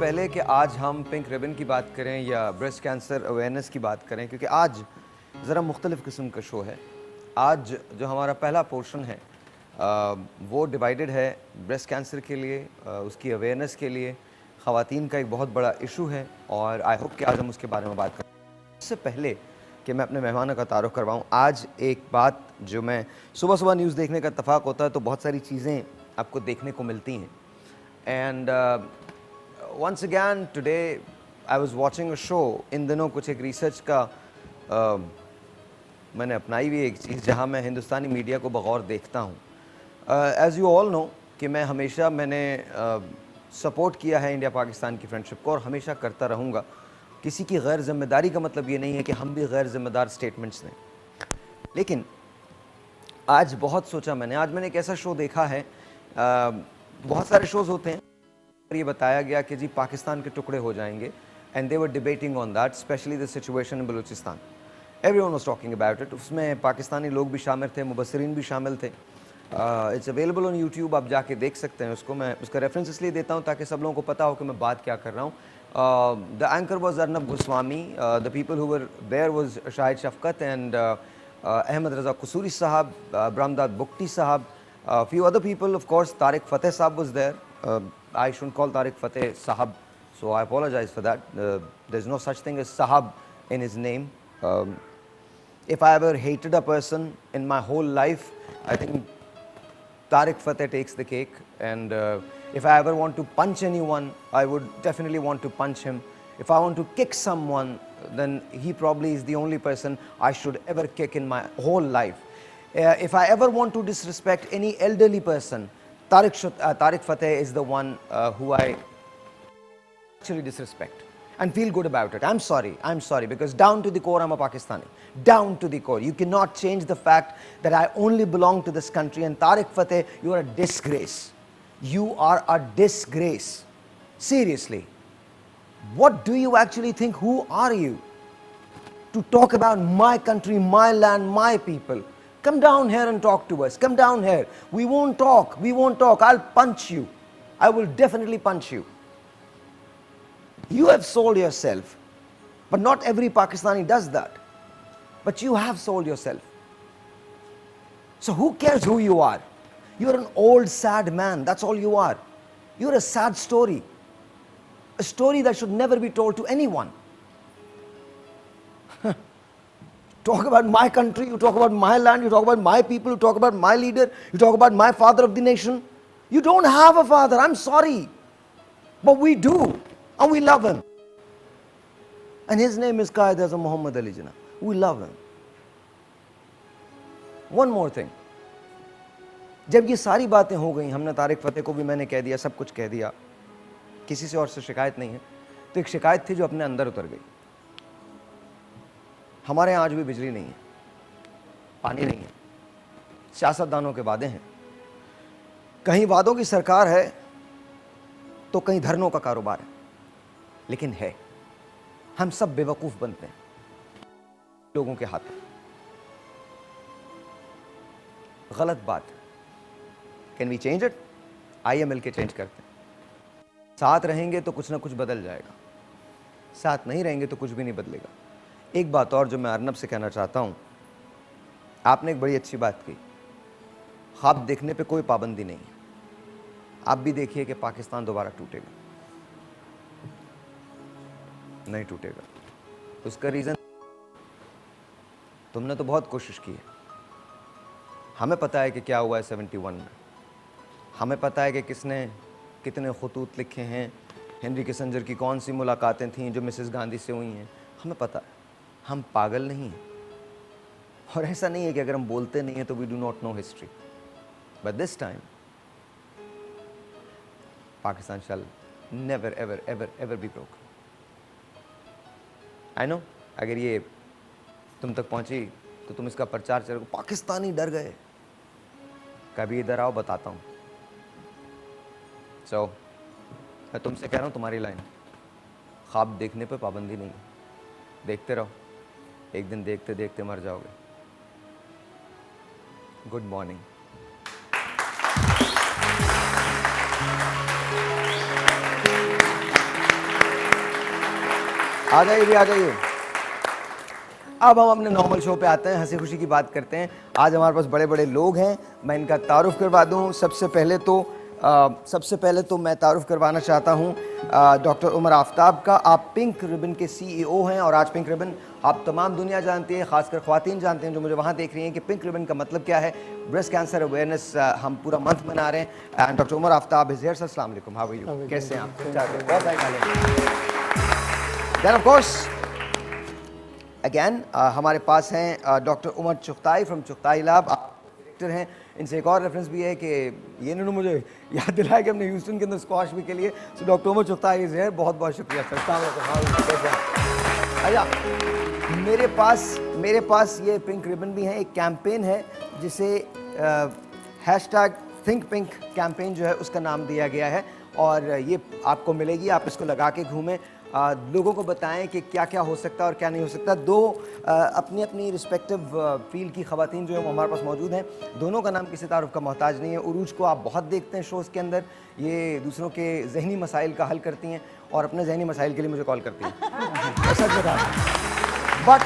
पहले कि आज हम पिंक रिबन की बात करें या ब्रेस्ट कैंसर अवेयरनेस की बात करें, क्योंकि आज ज़रा मुख्तलिफ़ किस्म का शो है। आज जो हमारा पहला पोर्शन है वो डिवाइडेड है ब्रेस्ट कैंसर के लिए, उसकी अवेयरनेस के लिए। ख़वातीन का एक बहुत बड़ा इशू है और आई होप कि आज हम उसके बारे में बात करें। इससे पहले कि मैं अपने मेहमानों का तारुफ करवाऊँ, आज एक बात जो मैं सुबह सुबह न्यूज़ देखने का इत्तफ़ाक़ होता है तो बहुत सारी चीज़ें आपको देखने को मिलती हैं। And once again today I was watching a show। इन दिनों कुछ एक रिसर्च का मैंने अपनाई हुई एक चीज़ जहाँ मैं हिंदुस्तानी मीडिया को बगौर देखता हूँ। एज़ यू ऑल नो कि मैंने सपोर्ट किया है इंडिया पाकिस्तान की फ्रेंडशिप को और हमेशा करता रहूँगा। किसी की गैर ज़िम्मेदारी का मतलब ये नहीं है कि हम भी गैर ज़िम्मेदार स्टेटमेंट्स दें, लेकिन आज बहुत सोचा मैंने। आज मैंने एक ऐसा शो देखा है, बहुत सारे शोज़ होते हैं, ये बताया गया कि जी पाकिस्तान के टुकड़े हो जाएंगे and they were debating on that, specially the situation in Balochistan. Everyone was talking about it. उसमें पाकिस्तानी लोग भी शामिल थे, मुबस्सिरीन भी शामिल थे। इट्स अवेलेबल ऑन यूट्यूब, आप जाके देख सकते हैं उसको। मैं उसका रेफरेंस इसलिए देता हूँ ताकि सब लोगों को पता हो कि मैं बात क्या कर रहा हूँ। The anchor was Arnab Goswami, the people who were there was Shahid Shafqat and Ahmad Raza Kasuri साहब, ब्रह्मदाद बुक्टी साहब, few other people, of course Tariq Fateh Sahab was there. I shouldn't call Tariq Fateh Sahab, so I apologize for that. There's no such thing as Sahab in his name. If I ever hated a person in my whole life, I think Tariq Fateh takes the cake. And if I ever want to punch anyone, I would definitely want to punch him. If I want to kick someone, then he probably is the only person I should ever kick in my whole life. If I ever want to disrespect any elderly person, Tariq Fateh is the one who I actually disrespect and feel good about it. I'm sorry, because down to the core I'm a Pakistani. Down to the core. You cannot change the fact that I only belong to this country. And Tariq Fateh, you are a disgrace. You are a disgrace. Seriously. What do you actually think? Who are you to talk about my country, my land, my people? Come down here and talk to us. Come down here. We won't talk. I'll punch you. I will definitely punch you. You have sold yourself. But not every Pakistani does that. But you have sold yourself. So who cares who you are? You're an old, sad man. That's all you are. You're a sad story. A story that should never be told to anyone. Talk about my country, you talk about my land, you talk about my people, you talk about my leader, you talk about my father of the nation. You don't have a father, I'm sorry. But we do, and we love him. And his name is Qaid Azam Muhammad Ali Jinnah. We love him. One more thing. जब ये सारी बातें हो गई, हमने तारिक फतेह को भी मैंने कह दिया, सब कुछ कह दिया, किसी से और से शिकायत नहीं है, तो एक शिकायत थी जो अपने अंदर उतर गई। हमारे यहाँ आज भी बिजली नहीं है, पानी नहीं है, सियासतदानों के वादे हैं। कहीं वादों की सरकार है तो कहीं धरनों का कारोबार है, लेकिन है। हम सब बेवकूफ़ बनते हैं लोगों के हाथ। गलत बात। Can we change it? आइए मिलके चेंज करते हैं। साथ रहेंगे तो कुछ ना कुछ बदल जाएगा, साथ नहीं रहेंगे तो कुछ भी नहीं बदलेगा। एक बात और जो मैं अर्नब से कहना चाहता हूँ, आपने एक बड़ी अच्छी बात की, ख्वाब देखने पे कोई पाबंदी नहीं है। आप भी देखिए कि पाकिस्तान दोबारा टूटेगा, नहीं टूटेगा। उसका रीज़न, तुमने तो बहुत कोशिश की है। हमें पता है कि क्या हुआ है 71 में, हमें पता है कि किसने कितने खतूत लिखे हैं, हेनरी किसिंजर की कौन सी मुलाकातें थीं जो मिसेस गांधी से हुई हैं, हमें पता है। हम पागल नहीं हैं, और ऐसा नहीं है कि अगर हम बोलते नहीं हैं तो we do not know history. But this time Pakistan shall never ever ever ever be broken. I know, अगर ये तुम तक पहुंची तो तुम इसका प्रचार करोगे, पाकिस्तानी डर गए। कभी इधर आओ, बताता हूँ। सो मैं तुमसे कह रहा हूँ, तुम्हारी लाइन, ख्वाब देखने पे पाबंदी नहीं है, देखते रहो, एक दिन देखते देखते मर जाओगे। Good morning. आ जाइए भी, आ जाइए। अब हम अपने नॉर्मल शो पे आते हैं, हंसी खुशी की बात करते हैं। आज हमारे पास बड़े बड़े लोग हैं, मैं इनका तारुफ करवा दूं। सबसे पहले तो मैं तारुफ करवाना चाहता हूं डॉक्टर उमर आफ्ताब का। आप पिंक रिबन के CEO हैं और आज पिंक रिबन आप तमाम दुनिया जानती है, खासकर ख्वातीन जानते हैं जो मुझे वहाँ देख रही हैं कि पिंक रिबन का मतलब क्या है। ब्रेस्ट कैंसर अवेयरनेस हम पूरा मंथ मना रहे हैं and doctor Umar Aftab is here. Sir, अस्सलाम वालेकुम, हाउ आर यू, कैसे हैं आप? बहुत देन ऑफ कोर्स अगेन हमारे पास हैं doctor Umar Chughtai from Chughtai lab, director हैं। इनसे एक और रेफरेंस भी है कि ये इन्होंने मुझे याद दिलाया कि हमने ह्यूस्टन के अंदर स्क्वाश भी के लिए। So doctor Umar Chughtai is है, बहुत बहुत शुक्रिया सर। अच्छा, मेरे पास ये पिंक रिबन भी है। एक कैंपेन है जिसे #थिंकपिंक कैंपेन जो है उसका नाम दिया गया है और ये आपको मिलेगी, आप इसको लगा के घूमें, लोगों को बताएं कि क्या क्या हो सकता है और क्या नहीं हो सकता। दो अपनी अपनी रिस्पेक्टिव फील्ड की ख़वातीन जो है वो हमारे पास मौजूद हैं। दोनों का नाम किसी तारुफ का मोहताज नहीं है। उरूज को आप बहुत देखते हैं शोज़ के अंदर, ये दूसरों के जहनी मसाइल का हल करती हैं और अपने जहनी मसाइल के लिए मुझे कॉल करती हैं। सच बता बट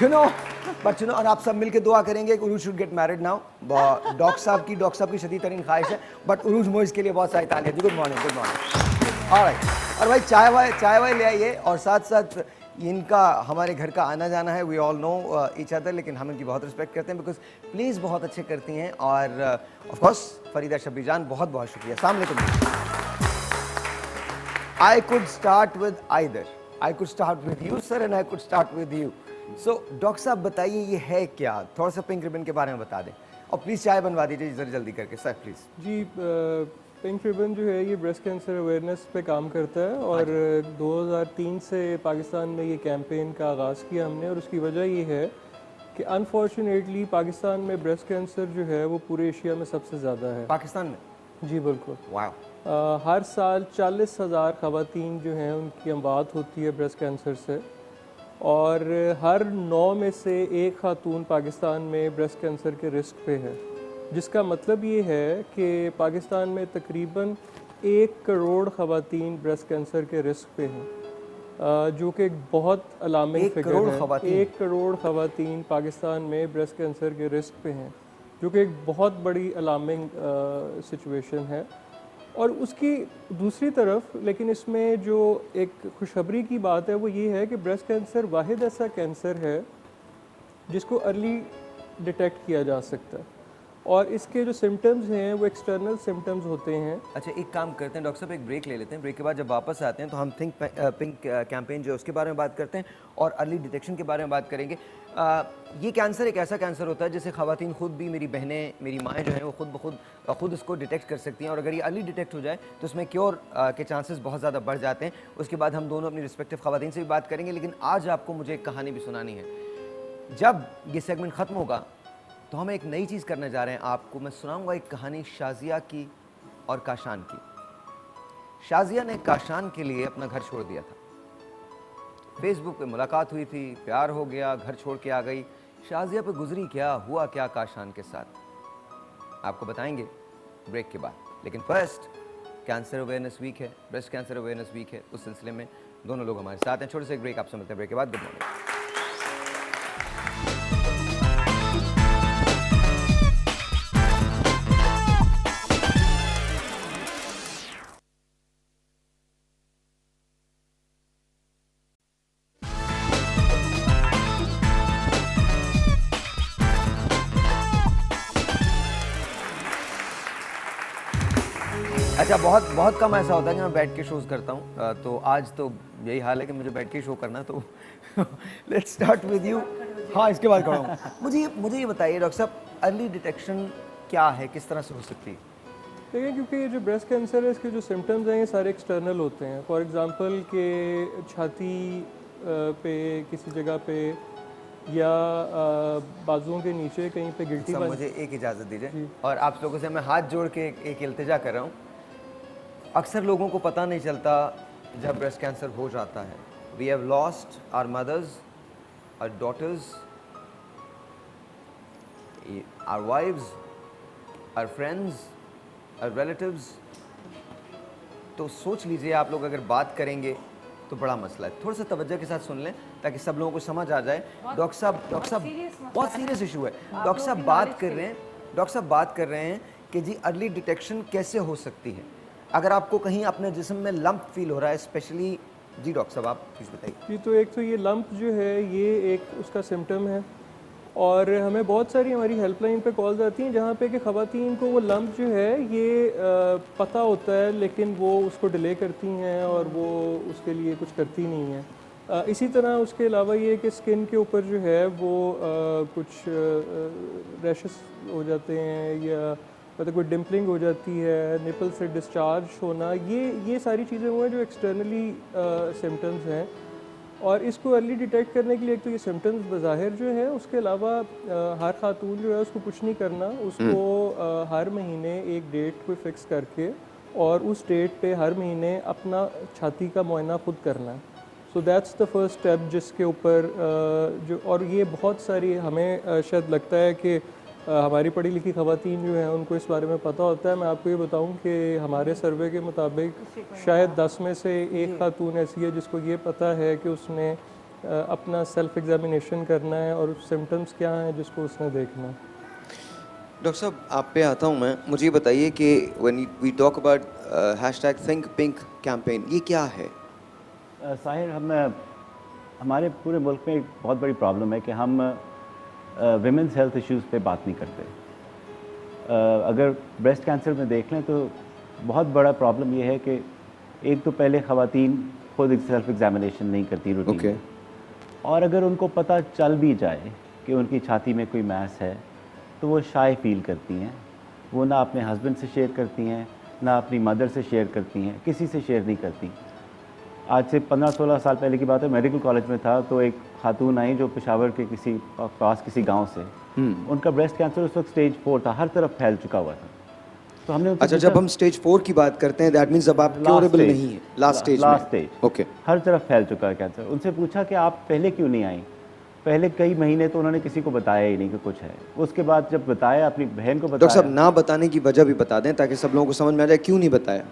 यू नो और आप सब मिलके दुआ करेंगे कि Urooj should get married now. Doctor साहब की शदीद तरीन ख्वाहिश है, बट उरूज मोइज के लिए बहुत सारी तालियां। Good morning. ऑलराइट, और भाई चाय वाय ले आइए और साथ साथ इनका हमारे घर का आना जाना है। We all know each other, लेकिन हम इनकी बहुत रिस्पेक्ट करते हैं बिकॉज प्लीज़ बहुत अच्छे करती हैं। और ऑफ कोर्स फरीदा शब्बी जान, बहुत बहुत शुक्रिया। अस्सलाम वालेकुम। I could start with either. I could start with you sir and I could start with you. So doctor साहब बताइए ये है क्या, थोड़ा सा पिंक रिबन के बारे में बता दें और प्लीज़ चाय बनवा दीजिए जरा जल्दी करके सर प्लीज़। जी, पिंक रिबन जो है ये ब्रेस्ट कैंसर अवेयरनेस पे काम करता है और 2003 से पाकिस्तान में ये कैंपेन का आगाज़ किया हमने और उसकी वजह ये है कि अनफॉर्चुनेटली पाकिस्तान में ब्रेस्ट कैंसर जो है वो पूरे एशिया में सबसे ज़्यादा है। पाकिस्तान में? जी बिल्कुल। वाह। हर साल 40,000 ख़वातीन जो हैं उनकी अमवात होती है ब्रेस्ट कैंसर से और हर 9 में से एक खातून पाकिस्तान में ब्रेस्ट कैंसर के रिस्क पे है, जिसका मतलब ये है कि पाकिस्तान में तकरीबन 1 करोड़ ख़वातीन ब्रेस्ट कैंसर के रिस्क पे हैं, जो कि एक बहुत अलार्मिंग फिगर है। 1 करोड़ ख़वातीन पाकिस्तान में ब्रेस्ट कैंसर के रिस्क पे हैं, जो कि एक बहुत बड़ी अलार्मिंग सिचुएशन है। और उसकी दूसरी तरफ लेकिन इसमें जो एक खुशखबरी की बात है वो ये है कि ब्रेस्ट कैंसर वाहिद ऐसा कैंसर है जिसको अर्ली डिटेक्ट किया जा सकता है और इसके जो सिम्टम्स हैं वो एक्सटर्नल सिम्टम्स होते हैं। अच्छा, एक काम करते हैं डॉक्टर साहब, एक ब्रेक ले लेते हैं। ब्रेक के बाद जब वापस आते हैं तो हम पिंक कैंपेन जो है उसके बारे में बात करते हैं और अर्ली डिटेक्शन के बारे में बात करेंगे। ये कैंसर एक ऐसा कैंसर होता है जिसे ख़वातीन खुद भी, मेरी बहनें, मेरी माएँ जो हैं वो खुद इसको डिटेक्ट कर सकती हैं और अगर ये अर्ली डिटेक्ट हो जाए तो उसमें क्योर के चांसेस बहुत ज़्यादा बढ़ जाते हैं। उसके बाद हम दोनों अपनी रिस्पेक्टिव ख़वातीन से भी बात करेंगे, लेकिन आज आपको मुझे एक कहानी भी सुनानी है। जब ये सेगमेंट ख़त्म होगा तो हम एक नई चीज़ करने जा रहे हैं। आपको मैं सुनाऊंगा एक कहानी शाजिया की और काशान की। शाजिया ने काशान के लिए अपना घर छोड़ दिया था। फेसबुक पे मुलाकात हुई थी, प्यार हो गया, घर छोड़ के आ गई। शाजिया पे गुजरी क्या, हुआ क्या काशान के साथ, आपको बताएंगे ब्रेक के बाद। लेकिन फर्स्ट कैंसर अवेयरनेस वीक है, ब्रेस्ट कैंसर अवेयरनेस वीक है, उस सिलसिले में दोनों लोग हमारे साथ हैं। छोटे से एक ब्रेक, आपसे मिलते हैं ब्रेक के बाद। Good morning. अच्छा, बहुत कम ऐसा होता है कि मैं बैठ के शोज़ करता हूँ, तो आज तो यही हाल है कि मुझे बैठ के शो करना है। तो लेट्स स्टार्ट विद यू। हाँ, इसके बाद खड़ा हूँ। मुझे ये बताइए डॉक्टर साहब, अर्ली डिटेक्शन क्या है, किस तरह से हो सकती है? देखिए, क्योंकि ये जो ब्रेस्ट कैंसर है इसके जो सिम्टम्स हैं ये सारे एक्सटर्नल होते हैं। फॉर एग्जांपल के छाती पे किसी जगह पे या बाजुओं के नीचे कहीं पे गिल्टी। मुझे एक इजाज़त दीजिए और आप लोगों से मैं हाथ जोड़ के एक इल्तिजा कर रहा हूँ। अक्सर लोगों को पता नहीं चलता जब ब्रेस्ट कैंसर हो जाता है। We have lost our mothers, our daughters, our wives, our friends, our relatives. तो सोच लीजिए आप लोग अगर बात करेंगे तो बड़ा मसला है। थोड़ा सा तवज्जो के साथ सुन लें ताकि सब लोगों को समझ आ जाए। डॉक्टर साहब बहुत सीरियस इशू है। डॉक्टर साहब बात कर रहे हैं कि जी अर्ली डिटेक्शन कैसे हो सकती है अगर आपको कहीं अपने जिस्म में लंप फील हो रहा है स्पेशली। जी डॉक्टर साहब आप प्लीज़ बताइए। जी, तो एक तो ये लंप जो है ये एक उसका सिम्टम है, और हमें बहुत सारी हमारी हेल्पलाइन पे कॉल्स आती हैं जहाँ पे कि ख़वातीन को वो लंप जो है ये पता होता है, लेकिन वो उसको डिले करती हैं और वो उसके लिए कुछ करती नहीं हैं। इसी तरह उसके अलावा ये कि स्किन के ऊपर जो है वो कुछ रैशेस हो जाते हैं, या मतलब कोई डिम्पलिंग हो जाती है, निपल से डिस्चार्ज होना, ये सारी चीज़ें हुए जो एक्सटर्नली सिम्टम्स हैं। और इसको अर्ली डिटेक्ट करने के लिए एक तो ये सिम्टम्स बज़ाहिर जो है, उसके अलावा हर खातून जो है उसको कुछ नहीं करना, उसको हर महीने एक डेट को फिक्स करके और उस डेट पे हर महीने अपना छाती का मुआयना खुद करना है। So that's the first step जिसके ऊपर जो, और ये बहुत सारी हमें शायद लगता है कि हमारी पढ़ी लिखी ख़वातीन जो हैं उनको इस बारे में पता होता है। मैं आपको ये बताऊं कि हमारे सर्वे के मुताबिक शायद 10 में से एक खातून ऐसी है जिसको ये पता है कि उसने अपना सेल्फ एग्जामिनेशन करना है और सिम्टम्स क्या हैं जिसको उसने देखना है। डॉक्टर साहब आप पे आता हूँ मैं, मुझे ये बताइए कि when we talk about #ThinkPink campaign, ये क्या है? साहिर, हमारे पूरे मुल्क में एक बहुत बड़ी प्रॉब्लम है कि हम विमेंस हेल्थ इश्यूज़ पे बात नहीं करते। अगर ब्रेस्ट कैंसर में देख लें तो बहुत बड़ा प्रॉब्लम ये है कि एक तो पहले ख़वातीन खुद सेल्फ एग्जामिनेशन नहीं करती रूटीन में, और अगर उनको पता चल भी जाए कि उनकी छाती में कोई मैस है तो वो शाय फील करती हैं। वो ना अपने हस्बैंड से शेयर करती हैं, ना अपनी मदर से शेयर करती हैं, किसी से शेयर नहीं करती। आज से 15-16 साल पहले की बात है, मेडिकल कॉलेज में था तो एक खातून आई जो पेशावर के किसी गांव से, उनका ब्रेस्ट कैंसर उस वक्त स्टेज 4 था, हर तरफ फैल चुका हुआ था। तो हमने उनसे अच्छा, जब हम स्टेज 4 की बात करते हैं दैट मींस अब आप क्योरेबल नहीं है, लास्ट स्टेज, ओके, हर तरफ फैल चुका है कैंसर। उनसे पूछा कि आप पहले क्यों नहीं आई? पहले कई महीने तो उन्होंने किसी को बताया ही नहीं कि कुछ है। उसके बाद जब बताया, अपनी बहन को बताया। डॉक्टर साहब ना बताने की वजह भी बता दें ताकि सब लोगों को समझ में आ जाए क्यों नहीं बताया।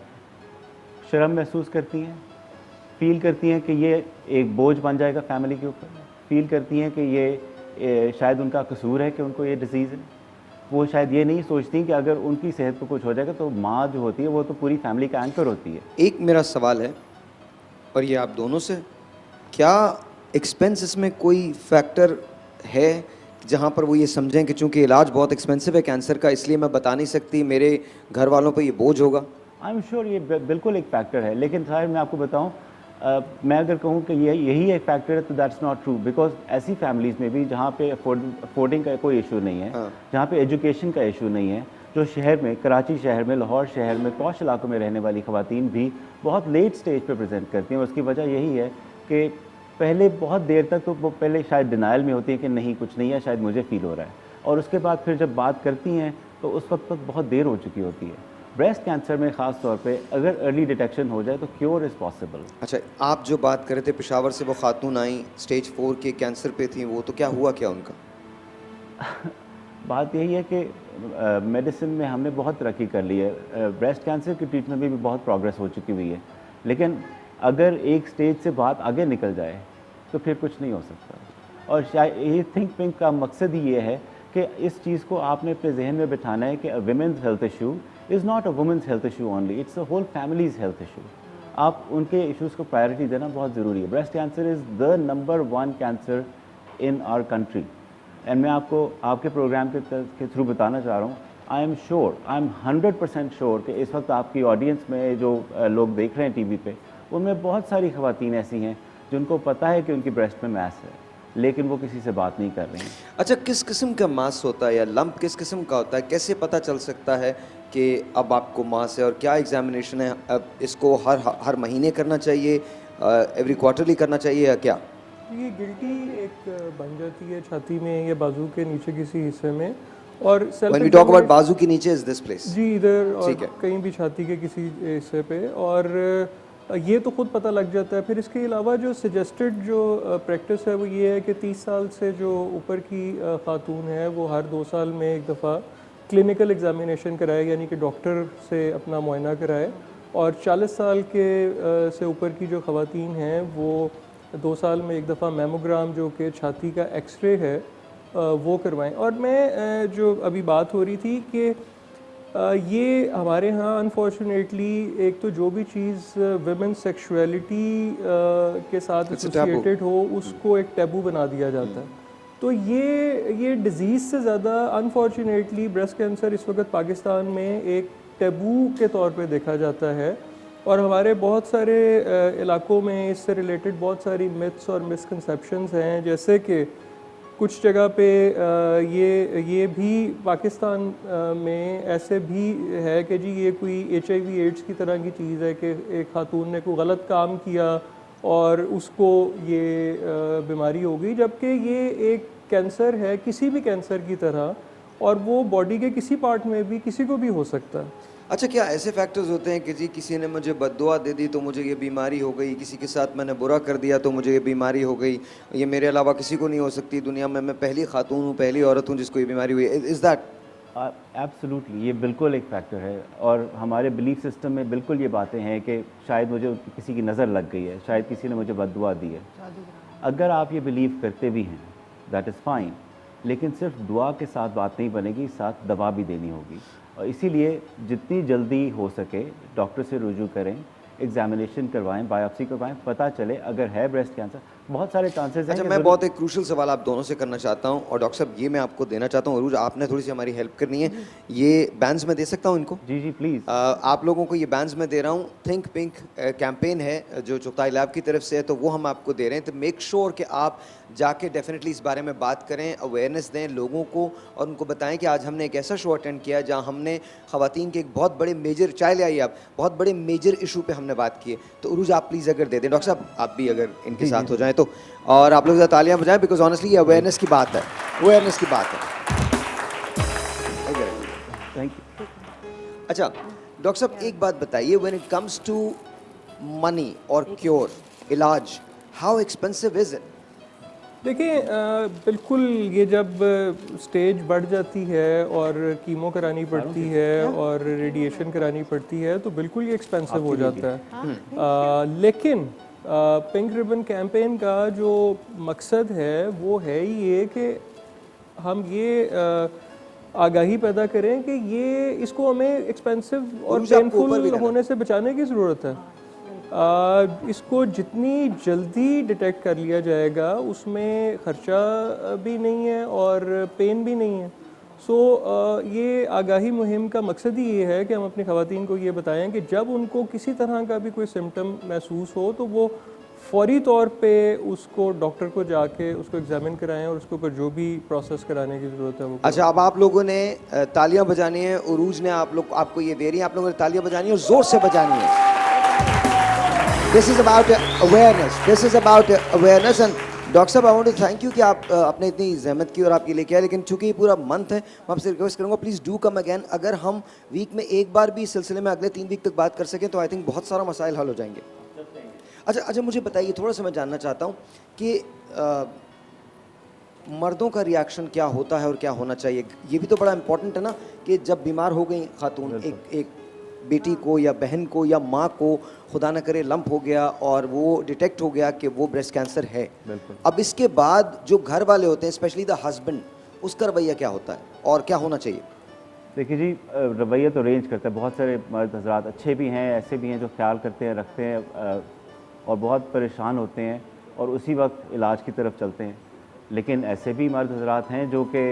शर्म महसूस करती हैं, फील करती हैं कि ये एक बोझ बन जाएगा फैमिली के ऊपर, फील करती हैं कि ये शायद उनका कसूर है कि उनको ये डिसीज़ है। वो शायद ये नहीं सोचती कि अगर उनकी सेहत को कुछ हो जाएगा तो माँ जो होती है वो तो पूरी फैमिली का एंकर होती है। एक मेरा सवाल है और ये आप दोनों से, क्या एक्सपेंसेस में कोई फैक्टर है जहाँ पर वो ये समझें कि चूँकि इलाज बहुत एक्सपेंसिव है कैंसर का, इसलिए मैं बता नहीं सकती, मेरे घर वालों पर ये बोझ होगा? आई एम श्योर ये बिल्कुल एक फैक्टर है, लेकिन साहब मैं आपको बताऊं, मैं अगर कहूं कि यही एक फैक्टर है तो दैट्स नॉट ट्रू, बिकॉज ऐसी फैमिलीज़ में भी जहां पे अफोर्डिंग का कोई इशू नहीं है, जहां पे एजुकेशन का इशू नहीं है, जो शहर में, कराची शहर में, लाहौर शहर में, पॉश इलाकों में रहने वाली ख़वातीन भी बहुत लेट स्टेज पे प्रेजेंट करती हैं। उसकी वजह यही है कि पहले बहुत देर तक तो वो पहले शायद डिनाइल में होती हैं कि नहीं कुछ नहीं है, शायद मुझे फील हो रहा है, और उसके बाद फिर जब बात करती हैं तो उस वक्त तक बहुत देर हो चुकी होती है। ब्रेस्ट कैंसर में ख़ास तौर पे अगर अर्ली डिटेक्शन हो जाए तो क्योर इज़ पॉसिबल। अच्छा, आप जो बात कर रहे थे पेशावर से वो खातून आई स्टेज 4 के कैंसर पे थी, वो तो क्या हुआ क्या उनका? बात यही है कि मेडिसिन में हमने बहुत तरक्की कर ली है, ब्रेस्ट कैंसर की ट्रीटमेंट में भी बहुत प्रोग्रेस हो चुकी हुई है, लेकिन अगर एक स्टेज से बात आगे निकल जाए तो फिर कुछ नहीं हो सकता। और शायद ये थिंक पिंक का मकसद ही ये है कि इस चीज़ को आपने अपने जहन में बिठाना है कि a women's health issue is not a women's health issue only, it's a whole families health issue. आप उनके इश्यूज़ को प्रायोरिटी देना बहुत ज़रूरी है। Breast cancer is the number 1 cancer in our country, and मैं आपको आपके प्रोग्राम के थ्रू बताना चाह रहा हूँ, आई एम 100% श्योर कि इस वक्त आपकी ऑडियंस में जो लोग देख रहे हैं टीवी पे, उनमें बहुत सारी ख़वातीन ऐसी हैं जिनको पता है कि उनकी ब्रेस्ट में मैस है, लेकिन वो किसी से बात नहीं कर रही हैं। अच्छा, किस किस्म का मास होता है या लंप किस किस्म का होता है? कैसे पता चल सकता है कि अब आपको मास है, और क्या एग्जामिनेशन है? अब इसको हर महीने करना चाहिए, एवरी क्वार्टरली करना चाहिए या क्या? ये गिल्टी एक बन जाती है छाती में या बाजू के नीचे किसी हिस्से में, और When we talk about बाजू के नीचे is this place? जी, इधर और ठीक है। कहीं भी छाती के किसी हिस्से पे, और ये तो खुद पता लग जाता है। फिर इसके अलावा जो सजेस्टेड जो प्रैक्टिस है वो ये है कि 30 साल से जो ऊपर की खातून है वो हर 2 साल में एक दफ़ा क्लिनिकल एग्जामिनेशन कराए, यानी कि डॉक्टर से अपना मुआयना कराए, और 40 साल के से ऊपर की जो ख़वातीन हैं वो 2 साल में एक दफ़ा मेमोग्राम जो कि छाती का एक्सरे है वो करवाएं। और मैं जो अभी बात हो रही थी कि ये हमारे यहाँ अनफॉर्चुनेटली एक तो जो भी चीज़ विमेन सेक्सुअलिटी के साथ एसोसिएटेड हो उसको एक टैबू बना दिया जाता है। तो ये डिज़ीज़ से ज़्यादा अनफॉर्चुनेटली ब्रेस्ट कैंसर इस वक्त पाकिस्तान में एक टैबू के तौर पे देखा जाता है, और हमारे बहुत सारे इलाकों में इससे रिलेटेड बहुत सारी मिथ्स और मिसकंसेप्शंस हैं। जैसे कि कुछ जगह पे ये भी पाकिस्तान में ऐसे भी है कि जी ये कोई HIV एड्स की तरह की चीज़ है कि एक खातून ने कोई गलत काम किया और उसको ये बीमारी हो गई, जबकि ये एक कैंसर है किसी भी कैंसर की तरह, और वो बॉडी के किसी पार्ट में भी किसी को भी हो सकता है। अच्छा, क्या ऐसे फैक्टर्स होते हैं कि जी किसी ने मुझे बद्दुआ दे दी तो मुझे ये बीमारी हो गई, किसी के साथ मैंने बुरा कर दिया तो मुझे ये बीमारी हो गई, ये मेरे अलावा किसी को नहीं हो सकती दुनिया में, मैं पहली खातून हूँ, पहली औरत हूँ जिसको ये बीमारी हुई? Is that? एब्सोल्युटली, ये बिल्कुल एक फैक्टर है, और हमारे बिलीफ सिस्टम में बिल्कुल ये बातें हैं कि शायद मुझे किसी की नज़र लग गई है, शायद किसी ने मुझे बद्दुआ दी है। अगर आप ये बिलीव करते भी हैं दैट इज़ फाइन, लेकिन सिर्फ दुआ के साथ बात नहीं बनेगी, साथ दवा भी देनी होगी। और इसीलिए जितनी जल्दी हो सके डॉक्टर से रुजू करें, एग्जामिनेशन करवाएं, बायोप्सी करवाएं, पता चले अगर है ब्रेस्ट कैंसर, बहुत सारे चांसेस हैं। अच्छा, मैं बहुत एक क्रूशल सवाल आप दोनों से करना चाहता हूँ, और डॉक्टर साहब ये मैं आपको देना चाहता हूँ, अरूज आपने थोड़ी सी हमारी हेल्प करनी है। ये बैंड्स में दे सकता हूँ इनको? जी जी प्लीज़। आप लोगों को ये बैंड्स में दे रहा हूँ। थिंक पिंक कैंपेन है जो चुगताई लैब की तरफ से है, तो वो हम आपको दे रहे हैं। तो मेक श्योर कि आप जाके डेफिनेटली इस बारे में बात करें, अवेयरनेस दें लोगों को, और उनको बताएं कि आज हमने एक ऐसा शो अटेंड किया जहाँ हमने ख़वातीन के एक बहुत बड़े मेजर, चाय ले आइए आप, बहुत बड़े मेजर इशू पे हमने बात की है। तो उरूज आप प्लीज़ अगर दे दें, डॉक्टर साहब आप भी अगर इनके साथ हो जाएं तो, और आप लोग ज़रा तालियां बजाएं, बिकॉज ऑनेस्टली ये अवेयरनेस की बात है, अवेयरनेस की बात है। Thank you. अच्छा डॉक्टर साहब एक बात बताइए, when it comes to money और क्योर, इलाज, हाउ एक्सपेंसिव इज इट? देखिए बिल्कुल, ये जब स्टेज बढ़ जाती है और कीमो करानी पड़ती है और रेडिएशन करानी पड़ती है तो बिल्कुल ये एक्सपेंसिव हो जाता है। लेकिन पिंक रिबन कैंपेन का जो मकसद है वो है ही ये कि हम ये आगाही पैदा करें कि ये इसको हमें एक्सपेंसिव और पेनफुल होने से बचाने की ज़रूरत है। इसको जितनी जल्दी डिटेक्ट कर लिया जाएगा उसमें ख़र्चा भी नहीं है और पेन भी नहीं है। सो ये आगाही मुहिम का मकसद ही ये है कि हम अपनी ख़वातीन को ये बताएं कि जब उनको किसी तरह का भी कोई सिम्टम महसूस हो तो वो फौरी तौर पे उसको डॉक्टर को जाके उसको एग्जामिन कराएं और उसके ऊपर जो भी प्रोसेस कराने की ज़रूरत है वो। अच्छा, अब आप लोगों ने तालियां बजानी है, उरूज ने आपको ये दे रही है, आप लोगों ने तालियां बजानी है और ज़ोर से बजानी है। This is about awareness. This is about awareness. And doctor साहब, I want to thank you कि आप आपने इतनी जहमत की और आप ये लेके आए, लेकिन चूंकि ये पूरा मंथ है मैं आपसे रिक्वेस्ट करूँगा प्लीज़ डू कम अगैन। अगर हम वीक में एक बार भी इस सिलसिले में अगले 3 वीक तक बात कर सकें तो आई थिंक बहुत सारा मसाइल हल हो जाएंगे। अच्छा, मुझे बताइए, थोड़ा सा मैं जानना चाहता हूँ कि मर्दों का रिएक्शन क्या होता है और क्या होना चाहिए। ये भी तो बड़ा इंपॉर्टेंट है ना कि जब बीमार हो गई खातून, एक बेटी को या बहन को या माँ को खुदा न करे लंप हो गया और वो डिटेक्ट हो गया कि वो ब्रेस्ट कैंसर है, अब इसके बाद जो घर वाले होते हैं स्पेशली द हस्बैंड, उसका रवैया क्या होता है और क्या होना चाहिए? देखिए जी, रवैया तो रेंज करता है। बहुत सारे मर्द हजरात अच्छे भी हैं, ऐसे भी हैं जो ख्याल करते हैं, रखते हैं और बहुत परेशान होते हैं और उसी वक्त इलाज की तरफ चलते हैं। लेकिन ऐसे भी मर्द हजरात हैं जो कि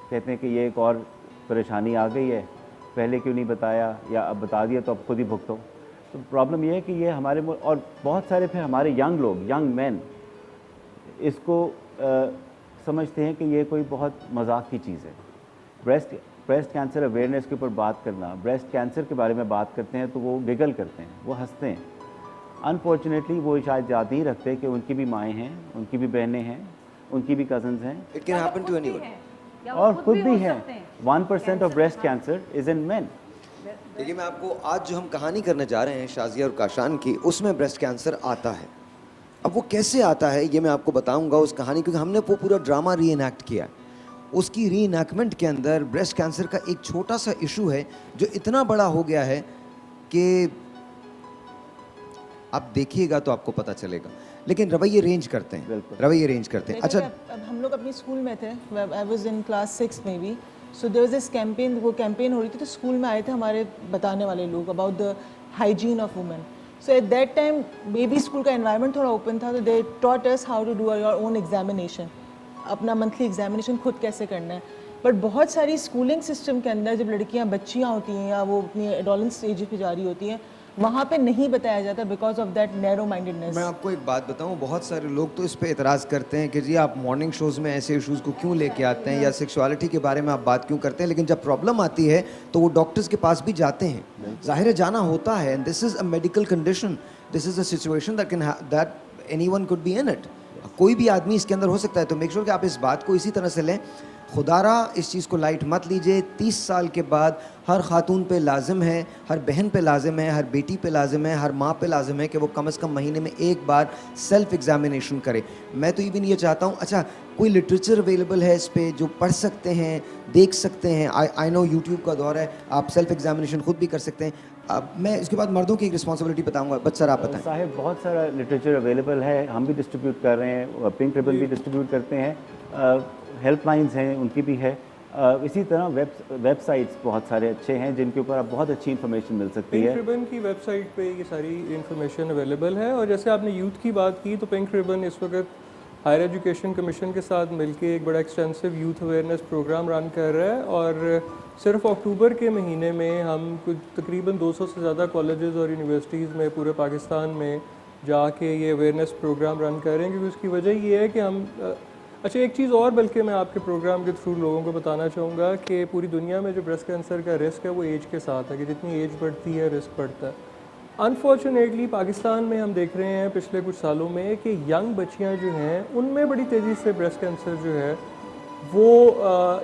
कहते हैं कि ये एक और परेशानी आ गई है, पहले क्यों नहीं बताया, या अब बता दिया तो अब खुद ही भुगतो। तो प्रॉब्लम ये है कि ये हमारे और बहुत सारे फिर हमारे यंग लोग, यंग मैन इसको समझते हैं कि ये कोई बहुत मजाक की चीज़ है। ब्रेस्ट कैंसर अवेयरनेस के ऊपर बात करना, ब्रेस्ट कैंसर के बारे में बात करते हैं तो वो गिगल करते हैं, वो हंसते हैं। अनफॉर्चुनेटली वो शायद याद नहीं रखते कि उनकी भी माएँ हैं, उनकी भी बहनें हैं, उनकी भी कजन्स हैं। It can happen to anyone, और खुद भी हैं। 1% of breast cancer is in men. देखिए, मैं आपको आज जो हम कहानी करने जा रहे हैं शाजिया और काशान की, उसमें ब्रेस्ट कैंसर आता है। अब वो कैसे आता है ये मैं आपको बताऊंगा उस कहानी, क्योंकि हमने वो पूरा ड्रामा री इनैक्ट किया है। उसकी री इनैक्टमेंट के अंदर ब्रेस्ट कैंसर का एक छोटा सा इशू है जो इतना बड़ा हो गया है कि आप देखिएगा तो आपको पता चलेगा, लेकिन रवैये रेंज करते हैं, बिल्कुल। रवैये रेंज करते हैं। देखो अच्छा, कि अब हम लोग अपनी स्कूल में थे, आई वाज इन क्लास 6 में भी, so there was this campaign, वो कैंपेन हो रही थी, तो स्कूल में आए थे हमारे बताने वाले लोग about the hygiene of women. So at that time baby school का एनवायरनमेंट थोड़ा ओपन था, तो they taught us how to do your own examination, अपना मंथली एग्जामिनेशन खुद कैसे करना है। बट बहुत सारी स्कूलिंग सिस्टम के अंदर जब लड़कियां बच्चियां होती हैं या वो अपनी एडोलेंस स्टेज पे जा रही होती हैं, वहाँ पे नहीं बताया जाता because of that narrow mindedness. मैं आपको एक बात बताऊं, बहुत सारे लोग तो इस पे एतराज़ करते हैं कि जी आप मॉर्निंग शोज़ में ऐसे इश्यूज़ को क्यों लेके आते हैं या सेक्सुअलिटी के बारे में आप बात क्यों करते हैं, लेकिन जब प्रॉब्लम आती है तो वो डॉक्टर्स के पास भी जाते हैं। जाहिर है जाना होता है, and this is a medical condition, this is a situation that anyone could be in it. कोई भी आदमी इसके अंदर हो सकता है, तो मेक श्योर कि आप इस बात को इसी तरह से लें। खुदारा इस चीज़ को लाइट मत लीजिए। 30 साल के बाद हर खातून पे लाजिम है, हर बहन पे लाजिम है, हर बेटी पे लाजिम है, हर माँ पे लाजिम है कि वो कम से कम महीने में एक बार सेल्फ एग्जामिनेशन करे। मैं तो इवन ये चाहता हूँ, अच्छा कोई लिटरेचर अवेलेबल है इस पे जो पढ़ सकते हैं, देख सकते हैं? आई नो यूट्यूब का दौर है, आप सेल्फ एग्जामिनेशन खुद भी कर सकते हैं। अब मैं इसके बाद मर्दों की एक रिस्पॉन्सिबिलिटी बताऊँगा, बट सर आप बताएं। साहिब बहुत सारा लिटरेचर अवेलेबल है, हम भी डिस्ट्रीब्यूट कर रहे हैं, पिंक रिबन भी डिस्ट्रीब्यूट करते हैं, हेल्पलाइंस हैं उनकी भी है। इसी तरह वेबसाइट्स बहुत सारे अच्छे हैं जिनके ऊपर आप बहुत अच्छी इन्फॉर्मेशन मिल सकती पिंक है। रिबन की वेबसाइट पे ये सारी इन्फॉर्मेशन अवेलेबल है। और जैसे आपने यूथ की बात की, तो पिंक रिबन इस वक्त हायर एजुकेशन कमीशन के साथ मिलके एक बड़ा extensive youth awareness program run कर रहा है। और सिर्फ अक्टूबर के महीने में हम कुछ तकरीबन 200 से ज़्यादा कॉलेजेस और यूनिवर्सिटीज़ में पूरे पाकिस्तान में जाके ये अवेयरनेस प्रोग्राम रन कर रहे हैं, क्योंकि उसकी वजह ये है कि हम अच्छा एक चीज़ और बल्कि मैं आपके प्रोग्राम के थ्रू लोगों को बताना चाहूँगा कि पूरी दुनिया में जो ब्रेस्ट कैंसर का रिस्क है वो एज के साथ है, कि जितनी एज बढ़ती है रिस्क बढ़ता है। अनफॉर्चुनेटली पाकिस्तान में हम देख रहे हैं पिछले कुछ सालों में कि यंग बच्चियां जो हैं उनमें बड़ी तेज़ी से ब्रेस्ट कैंसर जो है वो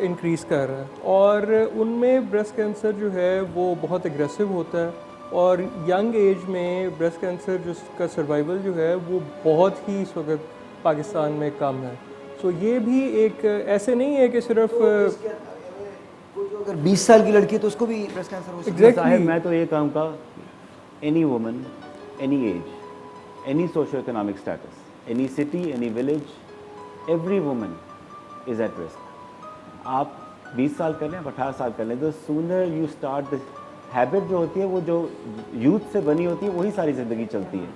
इंक्रीज़ कर रहा है, और उनमें ब्रेस्ट कैंसर जो है वो बहुत एग्रेसिव होता है, और यंग एज में ब्रेस्ट कैंसर जिसका सर्वाइवल जो है वो बहुत ही इस वक्त पाकिस्तान में कम है। सो ये भी एक ऐसे नहीं है कि सिर्फ अगर 20 साल की लड़की है तो उसको भी ब्रेस्ट कैंसर हो सकता है। Exactly. साहिब मैं तो ये कहूँगा, any woman, any as, any socio economic status, any city, any village, every woman is at risk. आप 20 साल कर लें, 18 साल कर लें, the sooner you start this habit जो होती है वो जो यूथ से बनी होती है वही सारी ज़िंदगी चलती है।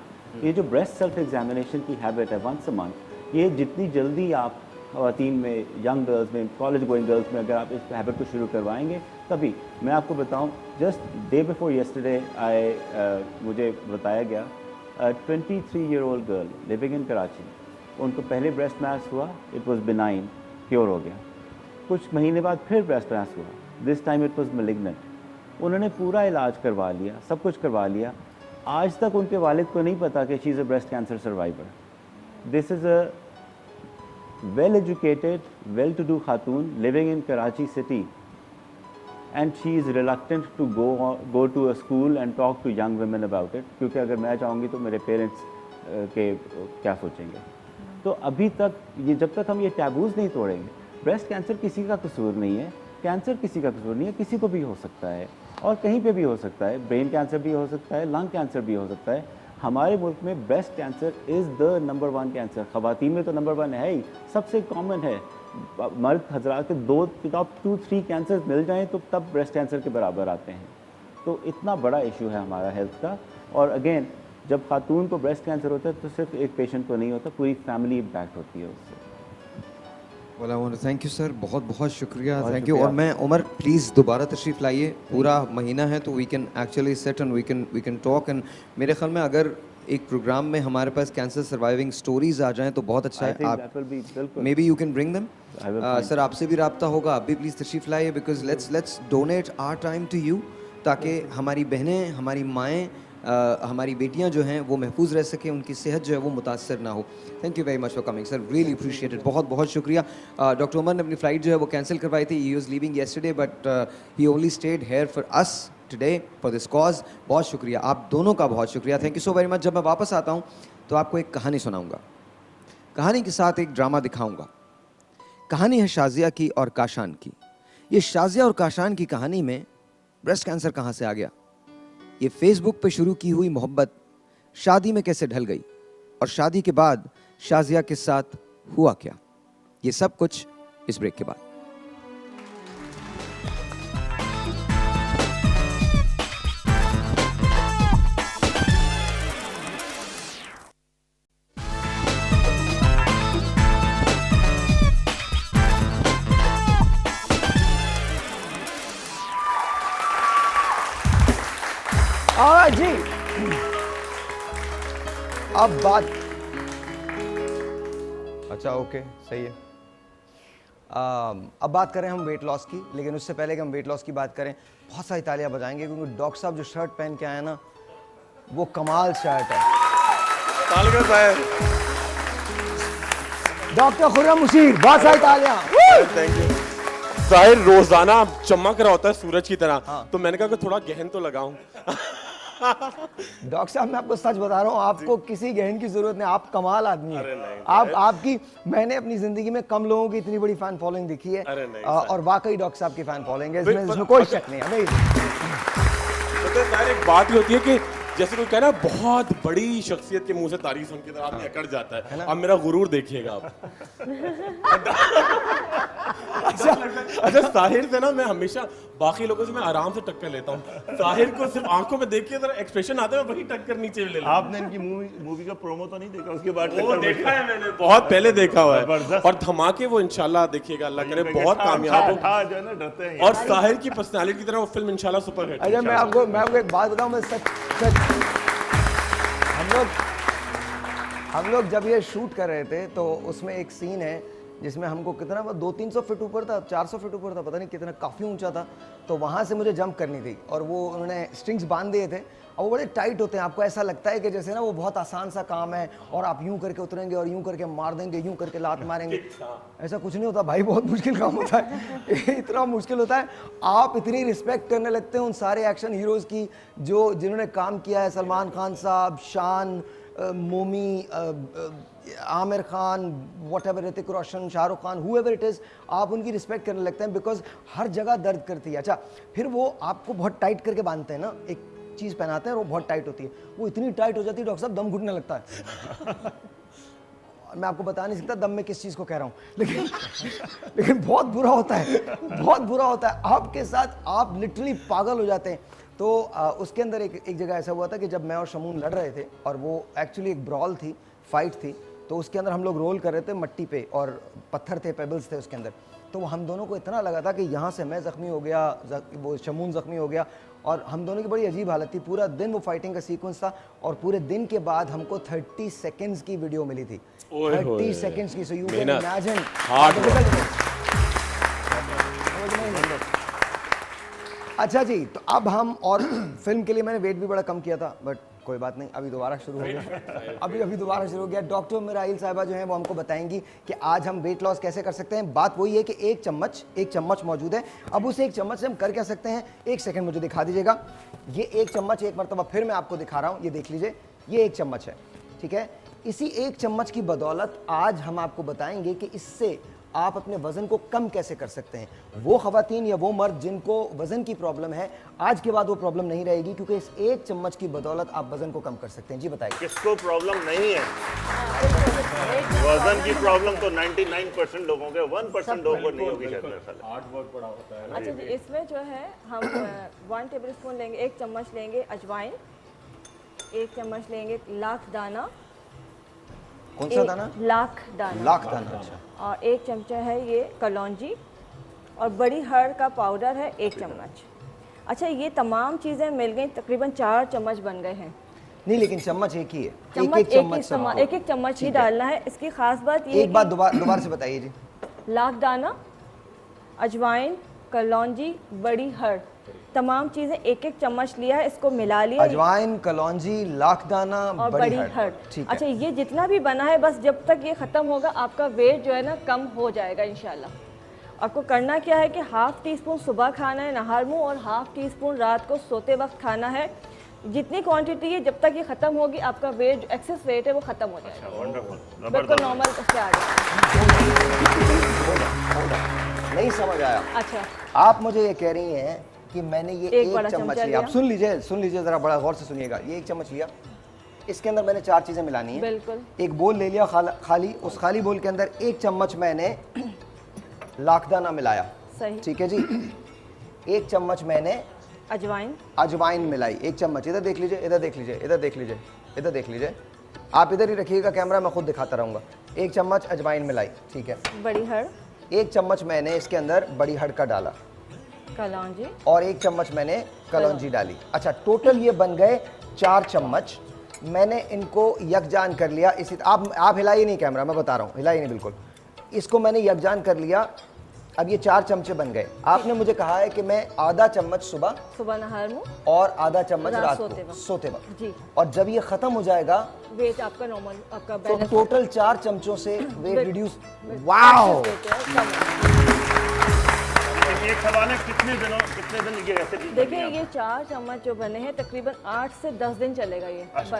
ये जो ब्रेस्ट सेल्फ एग्जामिनेशन की हैबिट है वंस अ मंथ, ये जितनी जल्दी आप ख़वातीन में, यंग गर्ल्स में, कॉलेज गोइंग गर्ल्स में अगर आप इस हैबिट को शुरू करवाएंगे तभी। मैं आपको बताऊं, जस्ट डे बिफोर येस्टरडे मुझे बताया गया 23-year-old girl living in Karachi, उनको पहले ब्रेस्ट मैस हुआ, इट वाज बिनाइन, क्योर हो गया। कुछ महीने बाद फिर ब्रेस्ट मैस हुआ, this time it was malignant. उन्होंने पूरा इलाज करवा लिया, सब कुछ करवा लिया, आज तक उनके वालिद को नहीं पता कि she is a breast cancer survivor. This is a well educated, well to do khatun living in Karachi city, and she is reluctant to go to a school and talk to young women about it, क्योंकि अगर मैं जाऊंगी तो मेरे parents के क्या सोचेंगे। तो अभी तक ये जब तक हम ये टैबूज़ नहीं तोड़ेंगे, ब्रेस्ट कैंसर किसी का कसूर नहीं है, कैंसर किसी का कसूर नहीं है, किसी को भी हो सकता है और कहीं पे भी हो सकता है, ब्रेन कैंसर भी हो सकता है, लंग कैंसर भी हो सकता है। हमारे मुल्क में breast cancer is the number 1 cancer, ख़वातीन में तो नंबर 1 है ही, सबसे कॉमन है। मर्द हजरात के 2 टॉप 2-3 कैंसर मिल जाएं तो तब ब्रेस्ट कैंसर के बराबर आते हैं। तो इतना बड़ा इशू है हमारा हेल्थ का। और अगेन जब खातून को ब्रेस्ट कैंसर होता है तो सिर्फ एक पेशेंट को नहीं होता, पूरी फैमिली इम्पैक्ट होती है उससे। Well, I want to thank you sir, बहुत बहुत शुक्रिया, बहुत थैंक यू। शुक्रिया। और मैं उमर प्लीज़ दोबारा तशरीफ़ लाइए, पूरा महीना है तो we can actually set and we can talk. And मेरे ख्याल में अगर एक प्रोग्राम में हमारे पास कैंसर सर्वाइविंग स्टोरीज आ जाएं तो बहुत अच्छा है। आप maybe you can bring them. Sir आपसे भी रब्ता होगा, आप भी प्लीज़ तशरीफ़ लाइए, because let's donate our time to you, ताकि हमारी बहनें, हमारी माएँ, हमारी बेटियां जो हैं वो महफूज रह सकें, उनकी सेहत जो है वो मुतासर ना हो। Thank you very much for coming sir, really appreciated, बहुत बहुत शुक्रिया। डॉक्टर उमर ने अपनी फ़्लाइट जो है वो कैंसिल करवाई थी, he was leaving yesterday but he only stayed here for us today for this cause. बहुत शुक्रिया, आप दोनों का बहुत शुक्रिया, thank you so very much. जब मैं वापस आता हूँ तो आपको एक कहानी सुनाऊँगा, कहानी के साथ एक ड्रामा दिखाऊँगा। कहानी है शाजिया की और काशान की। ये शाजिया और काशान की कहानी में ब्रेस्ट कैंसर कहाँ से आ गया, ये फेसबुक पे शुरू की हुई मोहब्बत शादी में कैसे ढल गई और शादी के बाद शाजिया के साथ हुआ क्या, ये सब कुछ इस ब्रेक के बाद। जी अब बात, अच्छा ओके सही है। अब बात करें हम वेट लॉस की, लेकिन उससे पहले कि हम वेट लॉस की बात करें, बहुत सारी तालियां बजाएंगे क्योंकि डॉक्टर साहब जो शर्ट पहन के आए ना वो कमाल शर्ट है। डॉक्टर खुर्रम मुशीर, बहुत सारी तालियां। Thank you. जाहिर रोजाना चमक रहा होता है सूरज की तरह, हाँ। तो मैंने कहा कि थोड़ा गहन तो लगाऊं। डॉक्टर साहब मैं आपको सच बता रहा हूँ, आपको किसी गहन की जरूरत नहीं, आप कमाल आदमी हैं। आपकी मैंने अपनी जिंदगी में कम लोगों की इतनी बड़ी फैन फॉलोइंग देखी है, और वाकई डॉक्टर साहब की फैन फॉलोइंग है, इसमें कोई शक नहीं है। एक बात ही होती है कि जैसे कोई कहना बहुत बड़ी शख्सियत के मुंह से तारीफ सुन के तो आदमी अकड़ जाता है। अब मेरा गुरूर देखिएगा आप। अच्छा साहिर से ना मैं हमेशा बाकी लोगों से मैं आराम से टक्कर लेता हूँ, साहिर को सिर्फ आंखों में देख के जरा एक्सप्रेशन आता है, वही टक्कर नीचे ले लेता हूं। आपने इनकी मूवी का प्रोमो तो नहीं देखा? उसके बाद वो देखा है मैंने, बहुत पहले देखा हुआ है। और धमाके वो इंशाल्लाह देखिएगा, अल्लाह करे बहुत कामयाब हो। जो है ना डरते हैं। और साहिर की पर्सनालिटी की तरह वो फिल्म इंशाल्लाह सुपर हिट। अच्छा मैं आपको एक बात बताऊं, मैं सच हम लोग जब ये शूट कर रहे थे तो उसमें एक सीन है जिसमें हमको कितना 200-300 फीट ऊपर था, 400 फीट ऊपर था, पता नहीं कितना, काफ़ी ऊंचा था, तो वहाँ से मुझे जंप करनी थी और वो उन्होंने स्ट्रिंग्स बांध दिए थे और वो बड़े टाइट होते हैं। आपको ऐसा लगता है कि जैसे ना वो बहुत आसान सा काम है और आप यूं करके उतरेंगे और यूं करके मार देंगे, यूं करके लात मारेंगे, ऐसा कुछ नहीं होता भाई, बहुत मुश्किल काम होता है। इतना मुश्किल होता है, आप इतनी रिस्पेक्ट करने लगते हैं उन सारे एक्शन हीरोज़ की जिन्होंने काम किया है, सलमान खान साहब, Shaan, Momi, Aamir Khan, whatever, Hrithik Roshan, Shahrukh Khan, whoever it is, आप उनकी रिस्पेक्ट करने लगते हैं बिकॉज हर जगह दर्द करती है। अच्छा फिर वो आपको बहुत टाइट करके बांधते हैं ना, एक चीज़ पहनाते हैं और वो बहुत टाइट होती है, वो इतनी टाइट हो जाती है डॉक्टर साहब दम घुटने लगता है। मैं आपको बता नहीं सकता दम में किस चीज़ को कह रहा हूँ, लेकिन बहुत बुरा होता है, बहुत बुरा होता है आपके साथ, आप लिटरली पागल हो जाते हैं। तो उसके अंदर एक जगह ऐसा हुआ था कि जब मैं और शमून लड़ रहे थे और वो एक्चुअली एक ब्रॉल थी, फाइट थी, तो उसके अंदर हम लोग रोल कर रहे थे मट्टी पे और पत्थर थे, पेबल्स थे उसके अंदर, तो हम दोनों को इतना लगा था कि यहाँ से मैं ज़ख्मी हो गया, वो शमून ज़ख्मी हो गया, और हम दोनों की बड़ी अजीब हालत थी। पूरा दिन वो फाइटिंग का सीक्वेंस था और पूरे दिन के बाद हमको 30 सेकेंड्स की वीडियो मिली थी, 30 सेकेंड्स की। So you can imagine. अच्छा जी, तो अब हम, और फिल्म के लिए मैंने वेट भी बड़ा कम किया था, बट कोई बात नहीं, अभी दोबारा शुरू हो गया। अभी दोबारा शुरू हो गया। डॉक्टर मिराइल साहिबा जो हैं वो हमको बताएंगी कि आज हम वेट लॉस कैसे कर सकते हैं। बात वही है कि एक चम्मच मौजूद है। अब उस एक चम्मच से हम कर क्या सकते हैं, एक सेकंड मुझे दिखा दीजिएगा। ये एक चम्मच एक मरतबा फिर मैं आपको दिखा रहा हूँ, ये देख लीजिए, ये एक चम्मच है, ठीक है। इसी एक चम्मच की बदौलत आज हम आपको बताएंगे कि इससे आप अपने वजन को कम कैसे कर सकते हैं। वो खवातीन या वो मर्द जिनको वजन की प्रॉब्लम है, आज के बाद वो प्रॉब्लम नहीं रहेगी, क्योंकि इस एक चम्मच की बदौलत आप वजन को कम कर सकते हैं। जी बताइए। किसको प्रॉब्लम नहीं है? वजन की प्रॉब्लम तो 99% लोगों के, 1% लोगों को नहीं होगी शायद मेरे ख्याल से। 8 बहुत बड़ा होता है। अच्छा जी, इसमें जो है हम 1 टेबल स्पून लेंगे, 1 चम्मच लेंगे अजवाइन, 1 चम्मच लेंगे लाख दाना। कौन सा दाना? लाख दाना। लाख दाना, अच्छा। और 1 चमचा है ये कलौंजी, और बड़ी हर्ड़ का पाउडर है 1 चम्मच। अच्छा, ये तमाम चीज़ें मिल गई, तकरीबन 4 चम्मच बन गए हैं। नहीं लेकिन चम्मच एक ही है, एक चम्मच ही डालना है। इसकी खास बात ये, एक बात दोबारा से बताइए जी। लाख दाना, अजवाइन, कलौंजी, बड़ी हर्ड़, तमाम चीज़ें 1-1 चम्मच लिया है, इसको मिला लिया। अजवाइन, कलौंजी, लाख दाना और बड़ी हर्ड़। अच्छा, ये जितना भी बना है, बस जब तक ये ख़त्म होगा आपका वेट जो है ना कम हो जाएगा इंशाल्लाह। आपको करना क्या है कि ½ टीस्पून सुबह खाना है नहार मुँह, और ½ टीस्पून रात को सोते वक्त खाना है। जितनी क्वांटिटी है, जब तक ये ख़त्म होगी आपका वेट जो एक्सेस वेट है वो ख़त्म हो जाएगा, बिल्कुल नॉर्मल से आ जाएगा। नहीं समझ आया। अच्छा, आप मुझे ये कह रही हैं कि मैंने ये एक चम्मच लिया। आप सुन लीजिए जरा, बड़ा गौर से सुनिएगा। ये 1 चम्मच लिया, इसके अंदर मैंने 4 चीज़ें मिलानी है। बिल्कुल। एक बोल ले लिया खाली, उस खाली बोल के अंदर 1 चम्मच मैंने लाखदाना मिलाया। सही। ठीक है जी। 1 चम्मच मैंने अजवाइन मिलाई, 1 चम्मच। इधर देख लीजिए, इधर देख लीजिए, इधर देख लीजिए, इधर देख लीजिए। आप इधर ही रखिएगा कैमरा, मैं खुद दिखाता रहूँगा। 1 चम्मच अजवाइन मिलाई, ठीक है। बड़ी हड़, 1 चम्मच मैंने इसके अंदर बड़ी हड़ का डाला कलौंजी, और 1 चम्मच मैंने कलौंजी डाली। अच्छा, टोटल ये बन गए 4 चम्मच। मैंने इनको यकजान कर लिया। इसी आप हिलाइए नहीं कैमरा, मैं बता रहा हूँ, हिलाइए नहीं बिल्कुल। इसको मैंने यकजान कर लिया। अब ये 4 चमचे बन गए। आपने मुझे कहा है कि मैं आधा चम्मच सुबह नहार मुंह और आधा चम्मच रात को सोते वक्त जी। और जब ये खत्म हो जाएगा वेट आपका नॉर्मल, आपका तो बैलेंस टोटल 4 चमचों से वेट रिड्यूस। वाओ! एक सवाल है, कितने दिन ये रेसिपी? देखिए ये 4 चम्मच जो बने हैं तकरीबन 8 से 10 दिन चलेगा ये। बस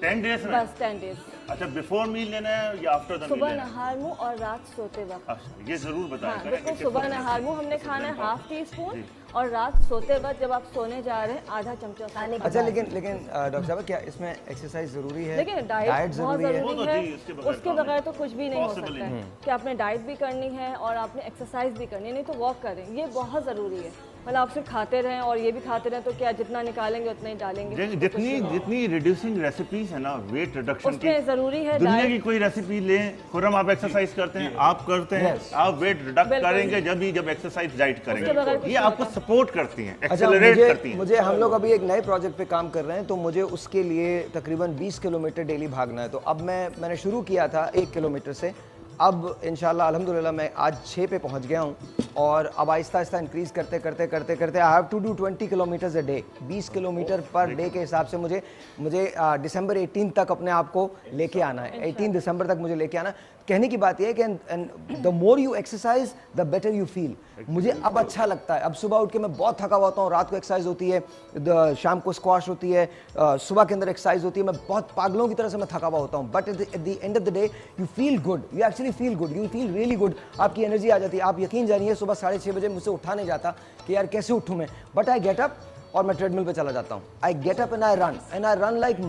10 डेज में? बस 10 डेज। अच्छा, बिफोर मील लेना है या आफ्टर द मील? सुबह नहार मुंह और रात सोते वक्त। अच्छा, ये जरूर बताएं। हाँ, बिल्कुल। सुबह नहार मुंह हमने खाना है ½ टीस्पून और रात सोते वक्त जब आप सोने जा रहे हैं आधा चमचा खाने। अच्छा, लेकिन डॉक्टर साहब क्या इसमें एक्सरसाइज जरूरी है? देखिए डाइट बहुत जरूरी है। जरूरी है, उसके बगैर तो कुछ भी नहीं हो सकता है कि आपने डाइट भी करनी है और आपने एक्सरसाइज भी करनी है, नहीं तो वॉक करें, ये बहुत ज़रूरी है। मतलब आप सिर्फ खाते रहें और ये भी खाते रहें तो क्या, जितना निकालेंगे उतना ही डालेंगे। जितनी रिड्यूसिंग रेसिपीज है ना वेट रिडक्शन की, उसमें ज़रूरी है दुनिया की कोई रेसिपी लें। खुर्रम, आप एक्सरसाइज करते हैं, आप करते हैं, आप वेट रिडक्ट करेंगे जब एक्सरसाइज डाइट करेंगे। ये आपको सपोर्ट करती हैं, एक्सेलरेट करती हैं। मुझे हम लोग अभी एक नए प्रोजेक्ट पे काम कर रहे हैं, तो मुझे उसके लिए तकरीबन 20 किलोमीटर डेली भागना है। तो अब मैंने शुरू किया था 1 किलोमीटर से, अब इंशाल्लाह अल्हम्दुलिल्लाह मैं आज 6 पे पहुंच गया हूं और अब आहिस्ता आहिस्ता इंक्रीज़ करते I have to do 20 kilometres a day. 20 kilometre per day के हिसाब से मुझे दिसंबर 18 तक अपने आप को लेके आना है। 18 दिसंबर तक मुझे लेके आना। कहने की बात यह है कि the more you exercise the better you feel. मुझे अब अच्छा लगता है। अब सुबह उठ के मैं बहुत थका हुआ होता हूँ, रात को एक्सरसाइज होती है, शाम को स्क्वाश होती है, सुबह के अंदर एक्सरसाइज होती है, मैं बहुत पागलों की तरह से मैं थका हुआ होता हूँ। But at the end of the day you feel good, you actually feel good, you feel really good. आपकी एनर्जी आ जाती है। आप यकीन जानिए सुबह 6:30 बजे मुझसे उठा नहीं जाता कि यार कैसे उठूँ मैं, बट आई गेट अप और मैं ट्रेडमिल पे चला जाता हूँ। I get up and I run like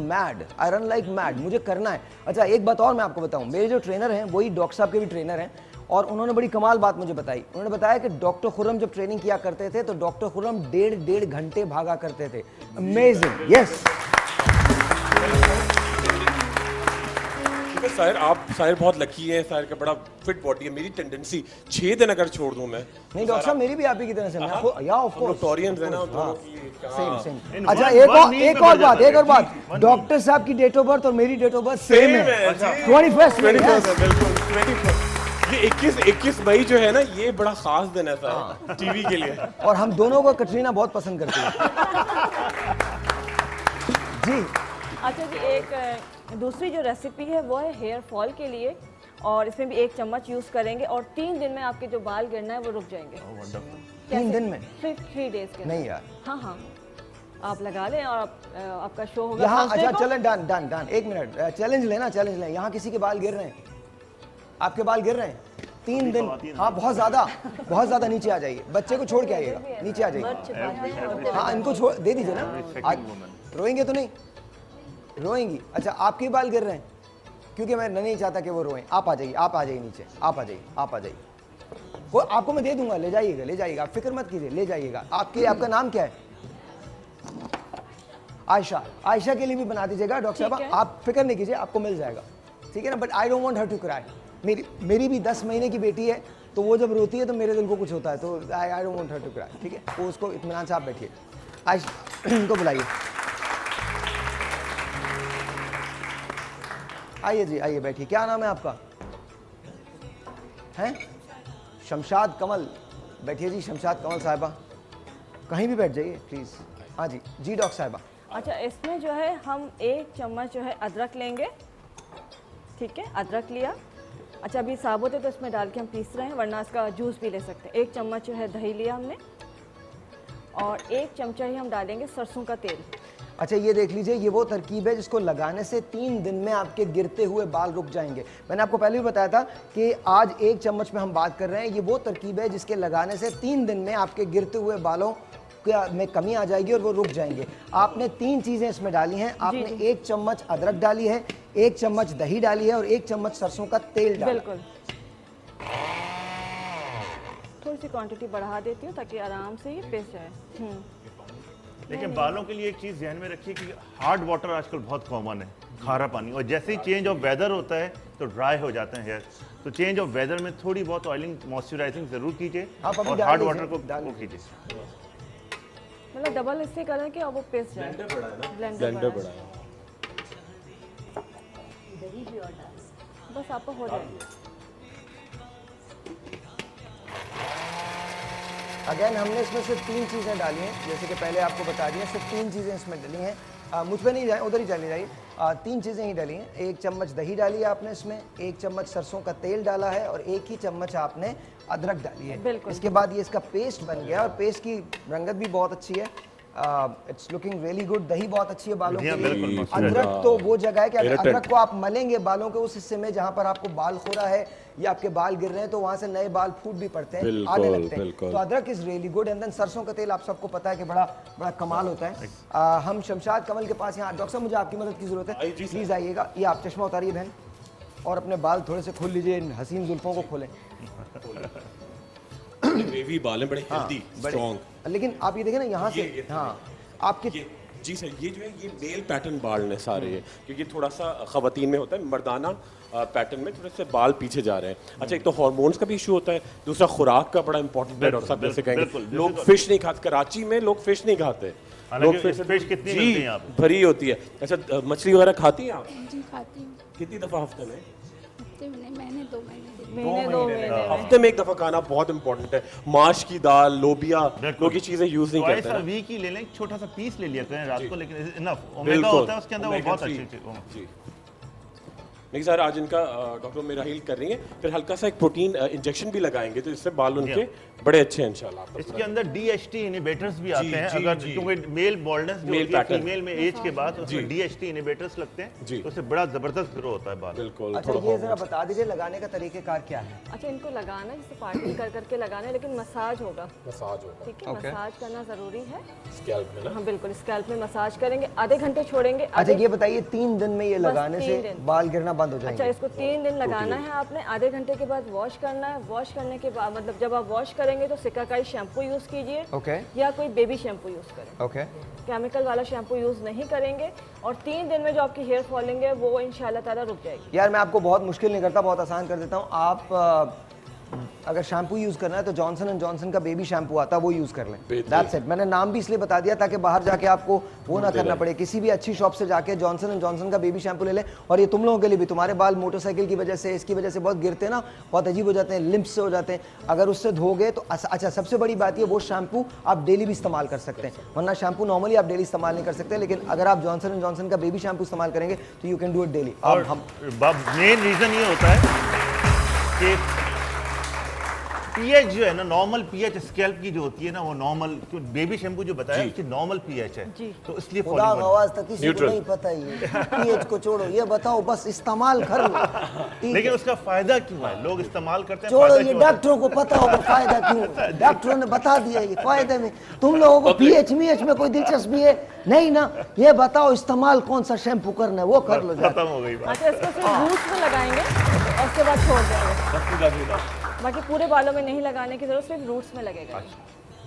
mad. मुझे करना है। अच्छा, एक बात और मैं आपको बताऊँ, मेरे जो ट्रेनर हैं वही डॉक्टर साहब के भी ट्रेनर हैं और उन्होंने बड़ी कमाल बात मुझे बताई। उन्होंने बताया कि डॉक्टर खुर्रम जब ट्रेनिंग किया करते थे तो डॉक्टर खुर्रम 1.5 घंटे भागा करते थे। अमेजिंग। यस साहिर बहुत लकी है। साहिर का बड़ा फिट बॉडी है। मेरी टेंडेंसी 6 दिन अगर छोड़ दूं मैं, नहीं डॉक्टर साहब, मेरी भी आप ही की तरह से या ऑफ कोर्स टोरियंस है ना दोनों की। सेम। अच्छा, एक और बात, डॉक्टर साहब की डेट ऑफ बर्थ और मेरी डेट ऑफ बर्थ सेम है। 21 ये 21 मई जो है ना, ये बड़ा खास दिन है साहिर टीवी के लिए। और हम दोनों को कटरीना बहुत पसंद करती है जी। अच्छा जी, एक दूसरी जो रेसिपी है वो है हेयर फॉल के लिए और इसमें भी 1 चम्मच यूज़ करेंगे और 3 दिन में आपके जो बाल गिरना है वो रुक जाएंगे। 3 दिन में? 3 डेज के नहीं यार। हाँ, आप लगा लें और आपका शो होगा यहाँ। अच्छा चलें, डन। 1 मिनट, चैलेंज लें। यहाँ किसी के बाल गिर रहे हैं? आपके बाल गिर रहे हैं? 3 दिन? हाँ, बहुत ज़्यादा नीचे आ जाइए। बच्चे को छोड़ के आइएगा, नीचे आ जाइए। हाँ, इनको छोड़ दे दीजिए ना। रोएंगे तो नहीं? रोएंगी? अच्छा, आपके बाल गिर रहे हैं? क्योंकि मैं नहीं चाहता कि वो रोएं। आप आ जाइए नीचे, आप आ जाइए। वो आपको मैं दे दूंगा, ले जाइएगा, आप फिक्र मत कीजिए, ले जाइएगा। आपका नाम क्या है? आयशा के लिए भी बना दीजिएगा डॉक्टर साहब, आप फिक्र नहीं कीजिए, आपको मिल जाएगा, ठीक है ना। But I don't want her to cry. मेरी भी 10 महीने की बेटी है, तो वो जब रोती है तो मेरे दिल को कुछ होता है, तो I don't want her to cry, ठीक है। वो उसको इत्मीनान से आप बैठिए। आयशा इनको बुलाइए। आइए जी, आइए बैठिए। क्या नाम है आपका? हैं? शमशाद कमल। बैठिए जी, शमशाद कमल साहिबा, कहीं भी बैठ जाइए प्लीज़। हाँ जी डॉक्टर साहिबा। अच्छा, इसमें जो है हम 1 चम्मच जो है अदरक लेंगे, ठीक है। अदरक लिया। अच्छा, अभी साबुत है तो इसमें डाल के हम पीस रहे हैं, वरना इसका जूस भी ले सकते हैं। 1 चम्मच जो है दही लिया हमने और 1 चमचा ही हम डालेंगे सरसों का तेल। अच्छा, ये देख लीजिए, ये वो तरकीब है जिसको लगाने से 3 दिन में आपके गिरते हुए बाल रुक जाएंगे। मैंने आपको पहले भी बताया था कि आज 1 चम्मच में हम बात कर रहे हैं। ये वो तरकीब है जिसके लगाने से 3 दिन में आपके गिरते हुए बालों में कमी आ जाएगी और वो रुक जाएंगे। आपने 3 चीज़ें इसमें डाली हैं। आपने 1 चम्मच अदरक डाली है, 1 चम्मच दही डाली है और 1 चम्मच सरसों का तेल डाला। बिल्कुल, थोड़ी सी क्वांटिटी बढ़ा देती हूँ ताकि आराम से ये पिस जाए। लेकिन बालों के लिए एक चीज़ ध्यान में रखिए कि हार्ड वाटर आजकल बहुत कॉमन है, खारा पानी, और जैसे ही चेंज ऑफ वेदर होता है तो ड्राई हो जाते हैं हेयर। तो चेंज ऑफ वेदर में थोड़ी बहुत ऑयलिंग मॉइस्चराइजिंग जरूर कीजिए और हार्ड वाटर को कीजिए। मतलब डबल इससे करें कि अब वो पिस जाए। ब्लेंडर बड़ा है। बस आपको हो जाएगा। अगेन हमने इसमें सिर्फ 3 चीज़ें डाली हैं, जैसे कि पहले आपको बता दिया, सिर्फ 3 चीज़ें इसमें डाली हैं। मुझ पे नहीं जाए, उधर ही चले जाइए। 3 चीज़ें ही डाली हैं। 1 चम्मच दही डाली है आपने इसमें, 1 चम्मच सरसों का तेल डाला है और 1 ही चम्मच आपने अदरक डाली है। इसके बाद ये इसका पेस्ट बन गया और पेस्ट की रंगत भी बहुत अच्छी है। It's looking really good. दही बहुत अच्छी है बालों के लिए। अदरक तो वो जगह है कि अगर अदरक को आप मलेंगे बालों के उस हिस्से में जहाँ पर आपको बाल खुरा है या आपके बाल गिर रहे हैं तो वहाँ से नए बाल फूट भी पड़ते हैं, आने लगते हैं। तो adrak is really good. And then सरसों का तेल आप सबको पता है कि बड़ा कमाल होता है। हम शमशाद कमल के पास यहाँ, डॉक्टर साहब मुझे आपकी मदद की जरूरत है, प्लीज आइएगा। ये आप चश्मा उतारिए बहन और अपने बाल थोड़े से खोल लीजिए, इन हसीन जुल्फों को खोलें। वेवी बाल हैं, बड़े हेल्दी, स्ट्रॉन्ग। लेकिन आप ये देखें ना यहाँ से, हाँ आपके जी सर, ये जो है ये मेल पैटर्न बाल हैं सारे, क्योंकि थोड़ा सा खवातीन में होता है मर्दाना पैटर्न में थोड़े से बाल पीछे जा रहे हैं। अच्छा, एक तो हार्मोन्स का भी इशू होता है, दूसरा खुराक का बड़ा इंपॉर्टेंट है। डॉक्टर साहब जैसे कहेंगे लोग फिश नहीं खाते, कराची में लोग फिश नहीं खाते। लोग फिश कितनी मिलती है यहाँ पे? भरी होती है। अच्छा, मछली वगैरह खाती हैं आप? जी खाती हूँ। कितनी दफा हफ्ते में? हफ्ते में नहीं, महीने 2 महीने। हफ्ते में 1 दफा खाना बहुत इंपॉर्टेंट है। माश की दाल, लोबिया, लोग ये चीजें यूज नहीं करते हैं। वीक ही ले लें, छोटा सा पीस ले लिया करें रात को, लेकिन इनफ ओमेगा होता है उसके अंदर, वो बहुत अच्छी चीज। नहीं सर, आज इनका डॉक्टर मेरा हील कर रही है, फिर हल्का सा एक प्रोटीन इंजेक्शन भी लगाएंगे तो इससे बाल उनके बड़े अच्छे हैं इंशाल्लाह। इसके अंदर DHT इनहिबिटर्स भी आते हैं, अगर क्योंकि मेल बॉल्डनेस जो होती है फीमेल में एज के बाद उसमें DHT इनहिबिटर्स लगते हैं, तो उससे बड़ा जबरदस्त ग्रो होता है बाल। बिल्कुल। अच्छा, ये जरा बता दीजिए लगाने का तरीकेकार क्या है? अच्छा, इनको लगाना जैसे पार्टी कर करके लगाना है, लेकिन मसाज होगा। मसाज होगा, ठीक है, मसाज करना जरूरी है स्कैल्प में ना। हाँ बिल्कुल, स्कैल्प में मसाज करेंगे, आधे घंटे छोड़ेंगे। अच्छा, ये बताइए 3 दिन में ये लगाने से बाल गिरना बंद हो जाएंगे? अच्छा, इसको 3 दिन लगाना है आपने, आधे घंटे के बाद वॉश करना है। वॉश करने के बाद मतलब जब आप वॉश करेंगे तो सिकाकाई शैम्पू यूज कीजिए, ओके, या कोई बेबी शैम्पू यूज करें, ओके। केमिकल वाला शैम्पू यूज नहीं करेंगे। और 3 दिन में जो आपकी हेयर फॉलिंग है वो इंशाल्लाह ताला रुक जाएगी। यार मैं आपको बहुत मुश्किल नहीं करता, बहुत आसान कर देता हूँ। आप अगर शैम्पू यूज़ करना है तो जॉनसन एंड जॉनसन का बेबी शैम्पू आता है, वो यूज़ कर लें। That's it. मैंने नाम भी इसलिए बता दिया ताकि बाहर जाके आपको वो ना करना पड़े। किसी भी अच्छी शॉप से जाके जॉनसन एंड जॉनसन का बेबी शैम्पू ले लें। और ये तुम लोगों के लिए भी, तुम्हारे बाल मोटरसाइकिल की वजह से, इसकी वजह से बहुत गिरते हैं ना, बहुत अजीब हो जाते हैं, लिम्प्स से हो जाते हैं, अगर उससे धोगे तो अच्छा। सबसे बड़ी बात ये, वो शैम्पू आप डेली भी इस्तेमाल कर सकते हैं, वरना शैम्पू नॉर्मली आप डेली इस्तेमाल नहीं कर सकते, लेकिन अगर आप जॉनसन एंड जॉनसन का बेबी शैम्पू इस्तेमाल करेंगे तो you can do it daily. और मेन रीजन ये होता है कि पीएच जो है ना, नॉर्मल पीएच स्कैल्प की जो होती है ना, वो नॉर्मल, बेबी शैम्पू जो बताया उसकी नॉर्मल पीएच है, तो इसलिए आवाज तक किसी को नहीं पता ही पीएच को छोड़ो, ये बताओ बस इस्तेमाल कर लो। लेकिन उसका फायदा क्यों है, लोग इस्तेमाल करते हैं, छोड़ो, ये डॉक्टरों को पता होगा फायदा क्यों, डॉक्टरों ने बता दिया ये फायदे में। तुम लोगों को पीएच में कोई दिलचस्पी है नहीं ना, ये बताओ इस्तेमाल कौन सा शैम्पू करना है वो कर लो। खत्म हो गई बात। अच्छा, इसको सिर्फ रूट्स में लगाएंगे और उसके बाद छोड़ देंगे, बाकी पूरे बालों में नहीं लगाने की जरूरत, सिर्फ रूट्स में लगेगा।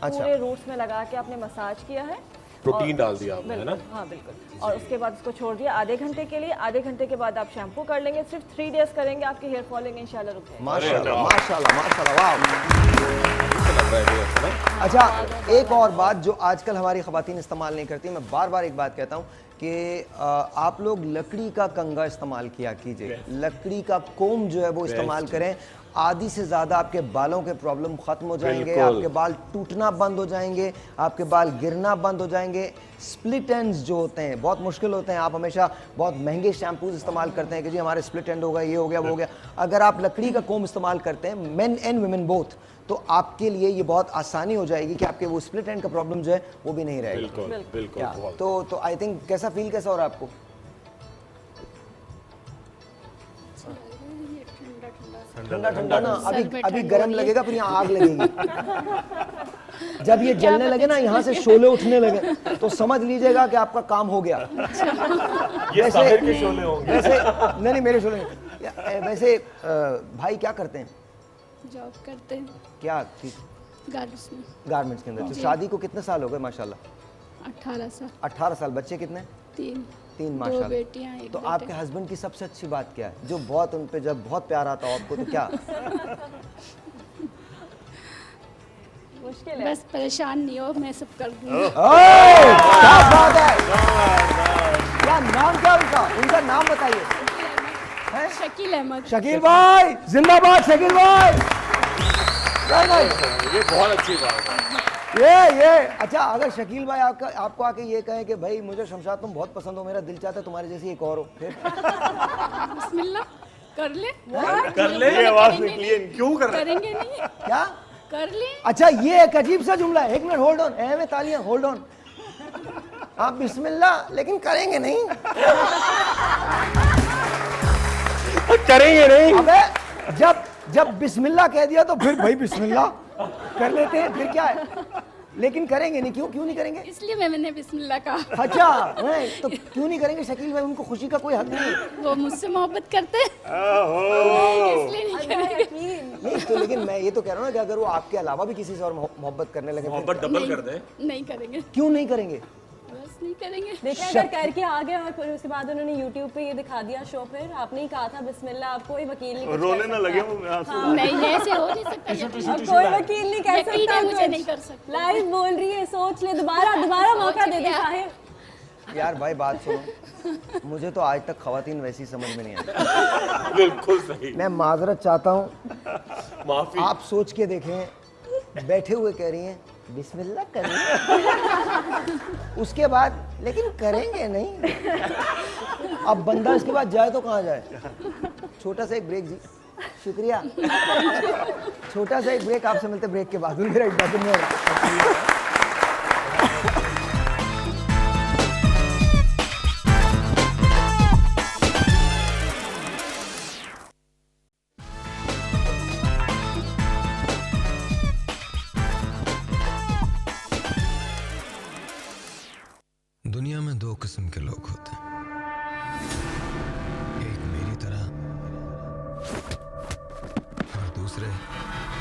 पूरे रूट्स में लगा के आपने मसाज किया है, प्रोटीन डाल दिया आपने, है ना? हाँ बिल्कुल। और उसके बाद उसको छोड़ दिया आधे घंटे के लिए। आधे घंटे के बाद आप शैम्पू कर लेंगे, सिर्फ 3 डेज करेंगे, आपकी हेयर फॉलिंग इंशाल्लाह रुक जाएगी। माशाल्लाह माशाल्लाह माशाल्लाह, वाह। अच्छा, एक और बात जो आजकल हमारी ख़वातीन इस्तेमाल नहीं करती, मैं बार बार एक बात कहता हूँ कि आप लोग लकड़ी का कंगा इस्तेमाल किया कीजिए, लकड़ी का कोम जो है वो इस्तेमाल करें। आधी से ज़्यादा आपके बालों के प्रॉब्लम ख़त्म हो जाएंगे, आपके बाल टूटना बंद हो जाएंगे, आपके बाल गिरना बंद हो जाएंगे। स्प्लिट एंड्स जो होते हैं बहुत मुश्किल होते हैं, आप हमेशा बहुत महंगे शैम्पूज इस्तेमाल करते हैं कि जी हमारे स्प्लिट एंड होगा, ये हो गया वो हो गया। अगर आप लकड़ी का कोम इस्तेमाल करते हैं, मेन एंड वुमेन बोथ, तो आपके लिए ये बहुत आसानी हो जाएगी कि आपके वो स्प्लिट एंड का प्रॉब्लम जो है वो भी नहीं रहेगा। बिल्कुल बिल्कुल। तो आई थिंक कैसा फील कैसा हो रहा है आपको? ये ठंडा ठंडा ठंडा ठंडा ना, सर अभी में अभी ठंड गर्म हो रही है। लगेगा, फिर यहाँ आग लगेगी। जब ये जलने लगे ना, यहाँ से शोले उठने लगे, तो समझ लीजिएगा कि आपका काम हो गया। ये साहिर के शोले होंगे। वैसे नहीं मेरे शोले नहीं। वैसे भाई क्या करते हैं? जॉब करते हैं क्या गार्ड्स में। गारमेंट्स के अंदर। तो शादी को कितने साल हो गए? माशाल्लाह 18 साल। 18 साल। बच्चे कितने? 3 3 दो माशाल्लाह। बेटियां एक तो बेटा। आपके हस्बैंड की सबसे अच्छी बात क्या है, जो बहुत उन पे जब बहुत प्यार आता हो आपको, तो क्या? मुश्किल है। बस परेशान नहीं हो, मैं सब कर दूंगी। क्या बात है। क्या नाम क्या उनका? उनका नाम बताइए। शकील अहमद। शकील भाई जिंदाबाद। शकील भाई ये बहुत अच्छी बात है। ये अच्छा, अगर शकील भाई आपको आके ये कहें कि भाई मुझे शमशाद तुम बहुत पसंद हो, मेरा दिल चाहता है तुम्हारे जैसी एक और हो, फिर? बिस्मिल्लाह कर ले। ये आवाज निकली है। क्यों कर रहे हैं? करेंगे नहीं, क्या? कर ले। अच्छा, ये एक अजीब सा जुमला है। एक मिनट होल्ड ऑन। में तालियां, होल्ड ऑन। आप बिस्मिल्लाह लेकिन करेंगे नहीं। करेंगे नहीं। अबे जब बिस्मिल्लाह कह दिया तो फिर भाई बिस्मिल्लाह कर लेते हैं, फिर क्या है, लेकिन करेंगे नहीं। क्यों नहीं करेंगे? इसलिए मैंने बिस्मिल्लाह कहा। अच्छा, नहीं तो क्यों नहीं करेंगे शकील भाई? उनको खुशी का कोई हक नहीं है। वो मुझसे मोहब्बत करते हैं, इसलिए नहीं करेंगे। नहीं तो लेकिन मैं ये तो कह रहा हूँ ना कि अगर वो आपके अलावा भी किसी से और मोहब्बत करने लगे, मोहब्बत डबल कर दें। नहीं करेंगे, क्यों नहीं करेंगे? बस नहीं करेंगे। देखिए अगर करके आ गए और फिर उसके बाद उन्होंने YouTube पे ये दिखा दिया शो, फिर आपने ही कहा था बिस्मिल्लाह, आप कोई वकील नहीं कुछ रोने कर ना सकता। लगे वो आंसू। नहीं, ऐसे हो नहीं सकता। अब कोई वकील नहीं कर यकीन सकता है मुझे कुछ। नहीं कर सकता। लाइव बोल रही है, सोच ले, दोबारा मौका दे दे साहिर। यार भाई बात सुनो, मुझे तो आज तक खवातीन वैसी समझ में नहीं आई। बिल्कुल सही। मैं माजरत चाहता हूँ, माफी। आप सोच के देखें, बैठे हुए कह रही हैं बिस्मिल्लाह करेंगे, उसके बाद लेकिन करेंगे नहीं। अब बंदा इसके बाद जाए तो कहाँ जाए? छोटा सा एक ब्रेक जी, शुक्रिया। छोटा सा एक ब्रेक, आपसे मिलते ब्रेक के बाद। मेरा एक बात में दुनिया में 2 किस्म के लोग होते हैं, एक मेरी तरह और दूसरे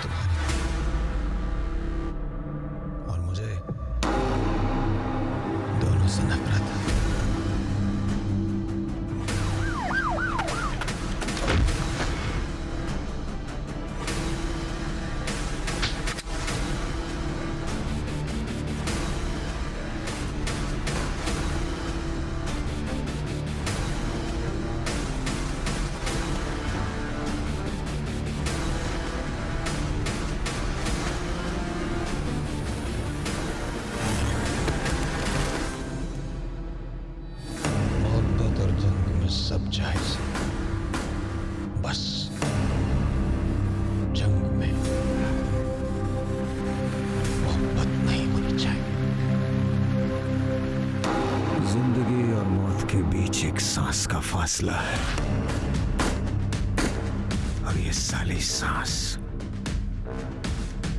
तुम्हारी तरह। और मुझे दोनों से नफरत है। मोहब्बत और जंग में सब जायज है, बस जंग में मोहब्बत नहीं होनी चाहिए। जिंदगी और मौत के बीच एक सांस का फासला है, और ये साली सांस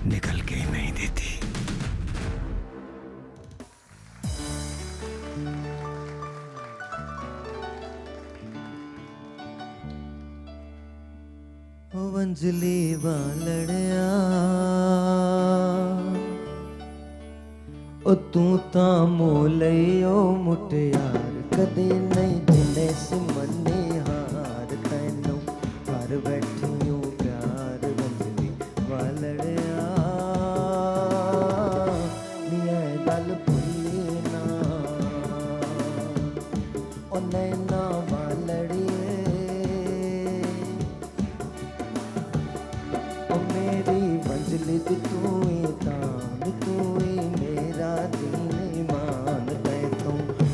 निकल के ही नहीं देती। वंजली वालड़िया ओ तू तां मोलयो मुटियार कदे नहीं दिने सिमने हार तैनू घर बैठियो प्यार वंजली वालड़िया निया गल भुल्ली ना ओ नैना वालड़िए ओ मेरी मंजिल तू ही तान तू ही मेरा दीन ईमान मैं तू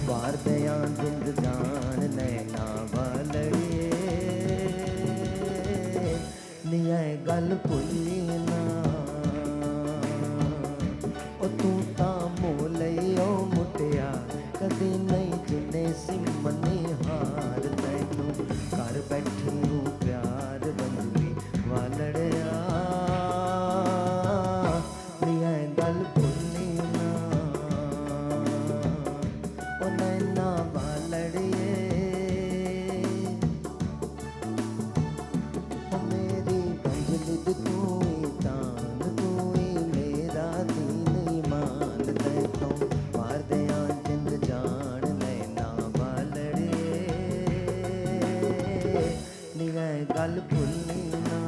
वार दया जिंद जान नैना वालड़िए निया गल भुल्ली ना ओ तू ता मोलयो मुटिया कदी नहीं जिने सिमने हार तैनू घर बैठी हूँ गल भुलनी ना।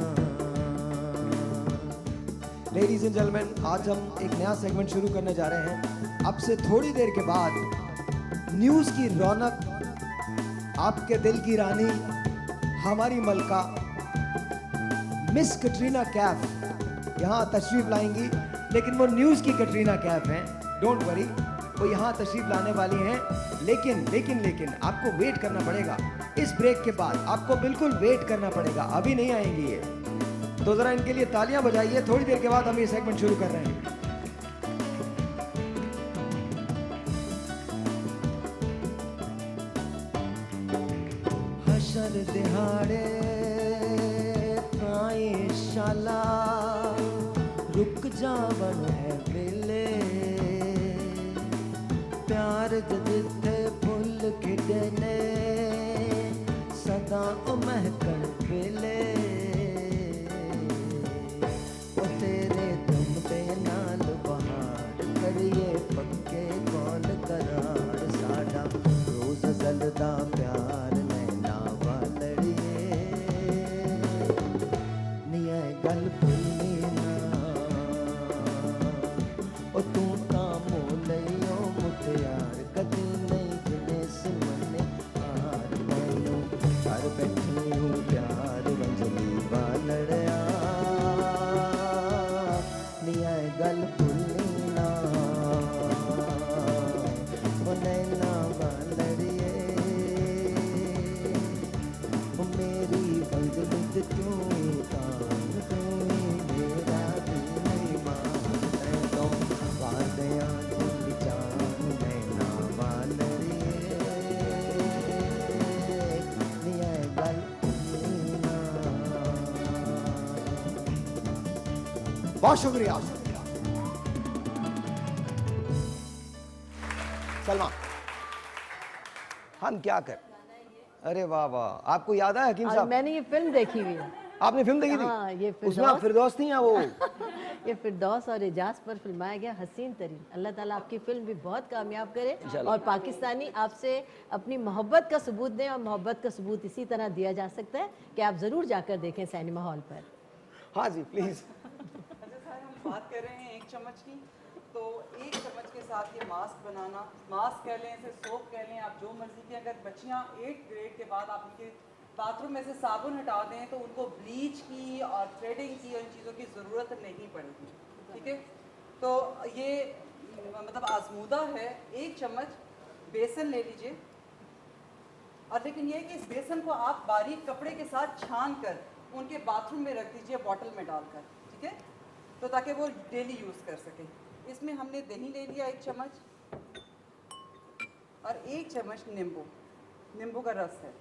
लेडीज एंड जेंटलमैन, आज हम एक नया सेगमेंट शुरू करने जा रहे हैं। अब से थोड़ी देर के बाद न्यूज़ की रौनक, आपके दिल की रानी, हमारी मलका मिस कटरीना कैफ यहाँ तशरीफ लाएंगी। लेकिन वो न्यूज़ की कटरीना कैफ हैं, डोंट वरी, वो यहाँ तशरीफ लाने वाली हैं। लेकिन आपको वेट करना पड़ेगा। इस ब्रेक के बाद आपको बिल्कुल वेट करना पड़ेगा, अभी नहीं आएंगी ये। तो ज़रा इनके लिए तालियां बजाइए। थोड़ी देर के बाद हम ये सेगमेंट शुरू कर रहे हैं। हशर दिहाड़े ताई शाला रुक जावन है वेले, प्यार जिथे फुल खिड़ने सदा ओ महकन वेले। ओ तेरे तुम पे नाल बहार करिए पक्के कौन करार, साडा रोज जलदा प्यार नैना वालड़िए, निया गल भुलनी ना। ओ तू तां मोलइयो मुटियार कदी नहीं जिने सिमने हार, मैनू घर बैठी हूँ प्यार वंजली वालड़िया, निया गल भुलनी ना। ओ नैना वालड़िए, ओ मेरी वंजली तू तान, तू मेरा दिल मान, तो वादया दिल जान नैना वालड़िए, निया गल भुलनी ना। बहुत शुक्रिया सलमा। हम क्या कर, अरे वाह वाह, आपको याद है हकीम साहब? मैंने ये फिल्म देखी हुई है। आपने फिल्म देखी थी? हाँ, ये उसमें आप फिरदौस थी या वो? ये फिरदौस और एजाज पर फिल्माया गया हसीन तरीन। अल्लाह ताला आपकी फिल्म भी बहुत कामयाब करे और पाकिस्तानी आपसे अपनी मोहब्बत का सबूत दें, और मोहब्बत का सबूत इसी तरह दिया जा सकता है कि आप ज़रूर जाकर देखें सिनेमा हॉल पर। हाँ जी प्लीज़। हम बात कर रहे हैं एक चम्मच की, तो एक चम्मच के साथ ये मास्क बनाना, मास्क कह लें, इसे सोप कह लें, आप जो मर्जी की। अगर बच्चियाँ 8th ग्रेड के बाद आप उनके बाथरूम में से साबुन हटा दें तो उनको ब्लीच की और थ्रेडिंग की और इन चीज़ों की ज़रूरत नहीं पड़ेगी, ठीक है। तो ये मतलब आजमूदा है। एक चम्मच बेसन ले लीजिए, और लेकिन ये कि इस बेसन को आप बारीक कपड़े के साथ छान कर उनके बाथरूम में रख दीजिए, बॉटल में डालकर, ठीक है, तो ताकि वो डेली यूज़ कर सकें। इसमें हमने दही ले लिया 1 चम्मच, और 1 चम्मच नींबू का रस है।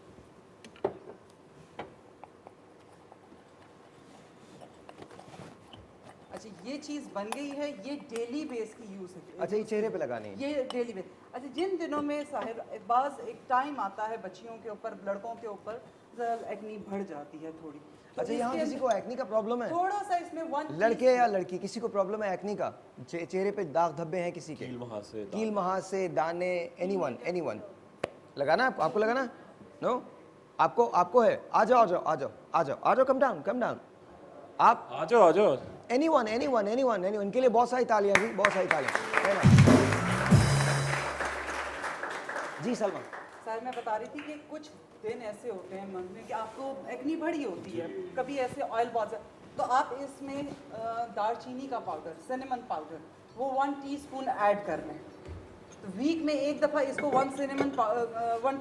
अच्छा, ये चीज़ बन गई है। ये डेली बेस की यूज़ है। अच्छा, ये चेहरे पे लगानी है? ये डेली बेस। अच्छा, जिन दिनों में साहिब बाज एक टाइम आता है बच्चियों के ऊपर, लड़कों के ऊपर एक्नी बढ़ जाती है थोड़ी। तो अच्छा, यहाँ किसी को एक्नी का प्रॉब्लम है? थोड़ा सा इसमें लड़के या लड़की किसी को प्रॉब्लम है एक्नी का? चेहरे पे दाग धब्बे हैं किसी के? कील महासे, दाने, एनीवन लगाना है आपको लगाना? नो, आपको है? आ जाओ, कम डाउन। आप आ जाओ। एनीवन, इनके लिए बहुत सारी तालियां जी, बहुत सारी तालियां। जी सलमा। सर, मैं बता रही थी कि कुछ दिन ऐसे होते हैं मंथ में कि आपको एक्नी बड़ी होती है, कभी ऐसे ऑयल बहुत, तो आप इसमें दालचीनी का पाउडर, सिनेमन पाउडर, वो 1 टीस्पून ऐड कर लें। तो वीक में एक दफ़ा इसको 1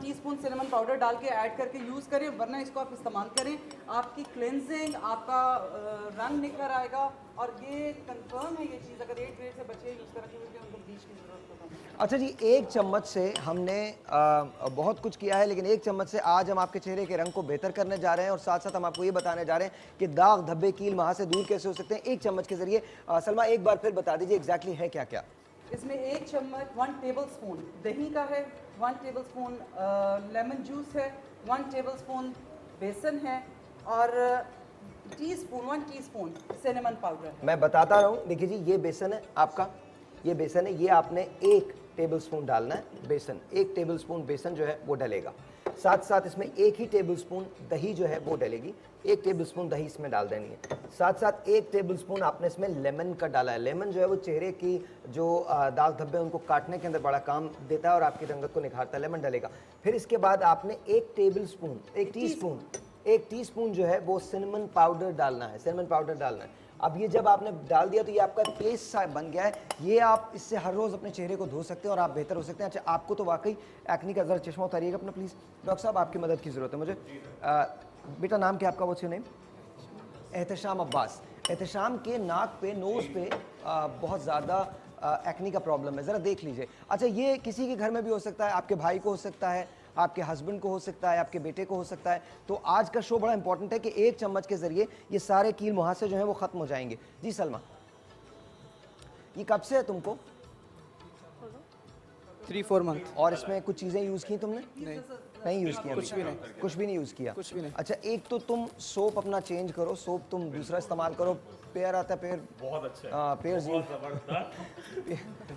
टीस्पून सिनेमन पाउडर डाल के ऐड करके यूज़ करें, वरना इसको आप इस्तेमाल करें, आपकी क्लेंजिंग, आपका रंग निखर आएगा। और ये कंफर्म है ये चीज़, अगर 8 ग्रेड से बच्चे यूज़ करें तो उनको ब्लीच की ज़रूरत होती है। अच्छा जी, 1 चम्मच से हमने बहुत कुछ किया है, लेकिन 1 चम्मच से आज हम आपके चेहरे के रंग को बेहतर करने जा रहे हैं, और साथ साथ हम आपको ये बताने जा रहे हैं कि दाग धब्बे कील महा से दूर कैसे हो सकते हैं 1 चम्मच के जरिए। सलमा, एक बार फिर बता दीजिए एग्जैक्टली है क्या क्या? इसमें 1 चम्मच 1 टेबलस्पून दही का है, 1 टेबलस्पून लेमन जूस है, 1 टेबलस्पून बेसन है, और 1 टीस्पून सिनेमन पाउडर है। मैं बताता रहूँ, देखिए जी, ये बेसन है आपका, ये बेसन है, ये आपने 1 टेबलस्पून डालना है बेसन, 1 टेबलस्पून बेसन जो है वो डलेगा। साथ साथ इसमें 1 ही टेबलस्पून दही जो है वो डलेगी, 1 टेबलस्पून दही इसमें डाल देनी है। साथ साथ 1 टेबलस्पून आपने इसमें लेमन का डाला है। लेमन जो है वो चेहरे की जो दाग धब्बे उनको काटने के अंदर बड़ा काम देता है और आपकी रंगत को निखारता है। लेमन डलेगा। फिर इसके बाद आपने 1 टीस्पून जो है वो सिनेमन पाउडर डालना है। सिनेमन पाउडर डालना है। अब ये जब आपने डाल दिया तो ये आपका पेस्ट सा बन गया है। ये आप इससे हर रोज़ अपने चेहरे को धो सकते हैं और आप बेहतर हो सकते हैं। अच्छा, आपको तो वाकई एक्ने का ज़रा चश्मा उतारिएगा अपना प्लीज़। डॉक्टर साहब, आपकी मदद की ज़रूरत है मुझे। बेटा, नाम क्या आपका? What's your name? Ehtesham Abbas. Ehtesham के नाक पे, नोज़ पे बहुत ज़्यादा एक्ने का प्रॉब्लम है, ज़रा देख लीजिए। अच्छा, ये किसी के घर में भी हो सकता है, आपके भाई को हो सकता है, आपके हस्बैंड को हो सकता है, आपके बेटे को हो सकता है। तो आज का शो बड़ा इंपॉर्टेंट है कि 1 चम्मच के ज़रिए ये सारे कील मुहासे जो हैं वो ख़त्म हो जाएंगे। जी सलमा, ये कब से है तुमको? 3-4 मंथ। और इसमें कुछ चीज़ें यूज़ की तुमने? नहीं यूज़ किया? कुछ भी नहीं। कुछ भी नहीं यूज़ किया? कुछ भी नहीं। अच्छा, एक तो तुम सोप अपना चेंज करो, सोप तुम दूसरा इस्तेमाल करो। पेयर आता है, पेयर बहुत अच्छा, पेयर जी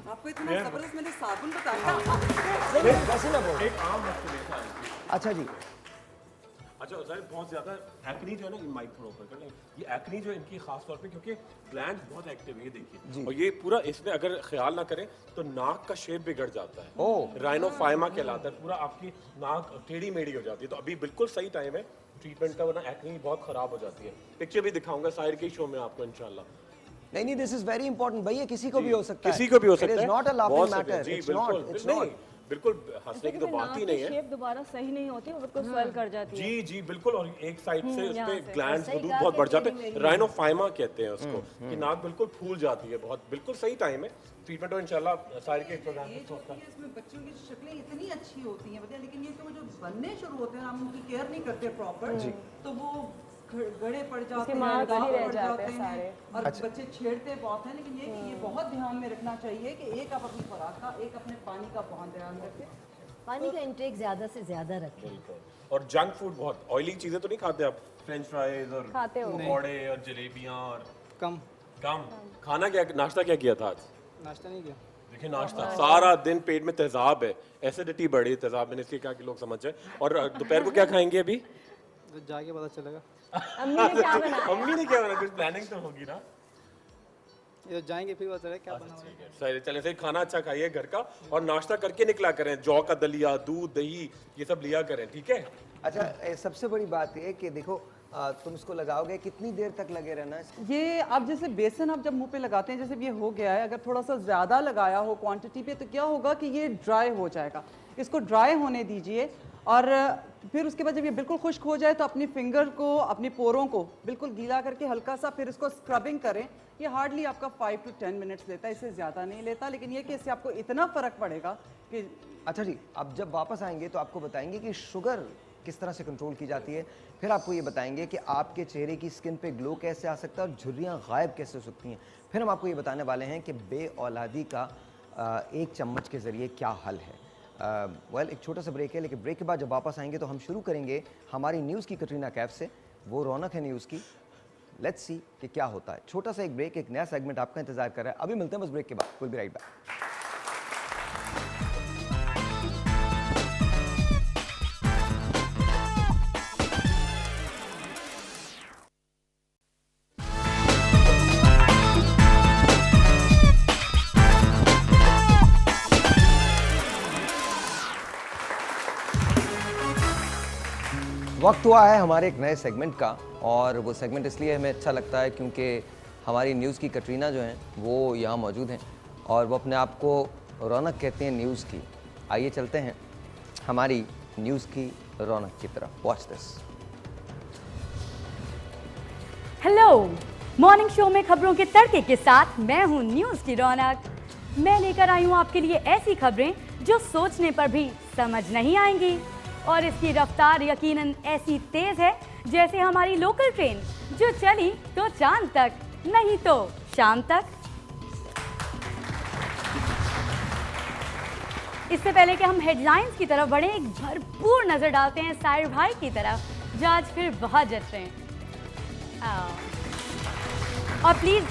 आपको इतना जबरदस्त मैंने साबुन बताया। वैसे ना बोल। एक आम मसले। अच्छा जी, अच्छा सर, बहुत ज़्यादा एक्नी जो है ना, माइक थोड़ा ऊपर कर लें, ये एक्नी जो है इनकी खास तौर पे क्योंकि ग्लैंड बहुत एक्टिव है, ये देखिए, और ये पूरा इसमें अगर ख्याल ना करें तो नाक का शेप बिगड़ जाता है। राइनोफाइमा कहलाता है, पूरा आपकी नाक टेढ़ी मेढ़ी हो जाती है। तो अभी बिल्कुल सही टाइम है ट्रीटमेंट का, वरना एक्नी बहुत खराब हो जाती है। पिक्चर भी दिखाऊंगा साहिर के शो में आपको इंशाल्लाह। नहीं, दिस इज वेरी इंपॉर्टेंट भैया, किसी को भी हो सकता है, किसी को भी हो सकता है, it is not a laughing matter, जी इट्स नॉट, इट्स नॉट। बिल्कुल हंसने की तो बात ही नहीं है। शेप दोबारा सही नहीं होती, वो बिल्कुल स्वेल कर जाती है। जी जी बिल्कुल, और एक साइड से उसपे ग्लैंड्स वदूद बहुत बढ़ जाते हैं, राइनोफाइमा कहते हैं उसको, कि नाक बिल्कुल फूल जाती है बहुत। बिल्कुल सही टाइम है ट्रीटमेंट, और इंशाल्लाह सारे के प्रोग्राम में इसमें बच्चों की शक्लें इतनी अच्छी होती हैं, लेकिन ये तो जो बनने शुरू होते हैं, हम उनकी केयर नहीं करते प्रॉपर, तो वो गड़े पड़ जाते हैं, रह जाते हैं सारे। और बच्चे छेड़ते बहुत हैं। लेकिन ये बहुत ध्यान में रखना चाहिए कि एक आप अपनी खुराक का, एक अपने पानी का बहुत ध्यान रखें। पानी का इंटेक ज़्यादा से ज़्यादा रखें। और जंक फूड, बहुत ऑयली चीजें तो नहीं खाते आप? फ्रेंच फ्राइज और खाते हो? पकौड़े और जलेबियां और कम। खाना क्या, नाश्ता क्या किया था आज? नाश्ता नहीं किया। देखिए नाश्ता, सारा दिन पेट में तेजाब है, एसिडिटी बढ़ी, तेजाब मैंने इसलिए कहा कि लोग समझ जाए। और दोपहर को क्या खाएंगे अभी? तो जाके पता चलेगा। अम्मी ने क्या बनाया? अम्मी ने क्या बनाया? कुछ प्लानिंग तो होगी ना। ये तो जाएंगे फिर पता चलेगा क्या बना हुआ है। सही, चले सही, खाना अच्छा खाइए घर का, और नाश्ता करके निकला करें। जौ का दलिया, दूध, दही, ये सब लिया करें, ठीक है? अच्छा, सबसे बड़ी बात ये कि देखो, तुम इसको लगाओगे, कितनी देर तक लगे रहना है? ये आप जैसे बेसन आप जब मुंह पे लगाते हैं, जैसे ये हो गया है, अगर थोड़ा सा ज़्यादा लगाया हो क्वांटिटी पे, तो क्या होगा कि ये ड्राई हो जाएगा। इसको ड्राई होने दीजिए, और फिर उसके बाद जब ये बिल्कुल खुश्क हो जाए तो अपनी फिंगर को, अपनी पोरों को बिल्कुल गीला करके हल्का सा फिर इसको स्क्रबिंग करें। ये हार्डली आपका 5 to 10 मिनट्स लेता है, इससे ज़्यादा नहीं लेता, लेकिन ये कि इससे आपको इतना फ़र्क पड़ेगा कि। अच्छा जी, अब जब वापस आएंगे तो आपको बताएंगे कि शुगर किस तरह से कंट्रोल की जाती है। फिर आपको ये बताएंगे कि आपके चेहरे की स्किन पे ग्लो कैसे आ सकता है और झुर्रियाँ गायब कैसे हो सकती हैं। फिर हम आपको ये बताने वाले हैं कि बे औलादी का 1 चम्मच के ज़रिए क्या हल है। एक छोटा सा ब्रेक है, लेकिन ब्रेक के बाद जब वापस आएंगे तो हम शुरू करेंगे हमारी न्यूज़ की कटरीना कैफ से। वो रौनक है न्यूज़ की, लेट्स सी कि क्या होता है। छोटा सा एक ब्रेक, एक नया सेगमेंट आपका इंतजार कर रहा है। अभी मिलते हैं बस ब्रेक के बाद। Will be right back. वक्त हुआ है हमारे एक नए सेगमेंट का, और वो सेगमेंट इसलिए हमें अच्छा लगता है क्योंकि हमारी न्यूज़ की कटरीना जो हैं वो यहाँ मौजूद हैं और वो अपने आप को रौनक कहते हैं न्यूज़ की। आइए चलते हैं हमारी न्यूज़ की रौनक की तरफ। Watch this. Hello, morning show में खबरों के तड़के के साथ मैं हूँ न्यूज़ की रौनक। मैं लेकर आई हूँ आपके लिए ऐसी खबरें जो सोचने पर भी समझ नहीं आएंगी, और इसकी रफ्तार यकीनन ऐसी तेज है जैसे हमारी लोकल ट्रेन, जो चली तो चांद तक, नहीं तो शाम तक। इससे पहले कि हम हेडलाइंस की तरफ बढ़े, एक भरपूर नजर डालते हैं साहिर भाई की तरफ, जो आज फिर बहुत जच रहे हैं। और प्लीज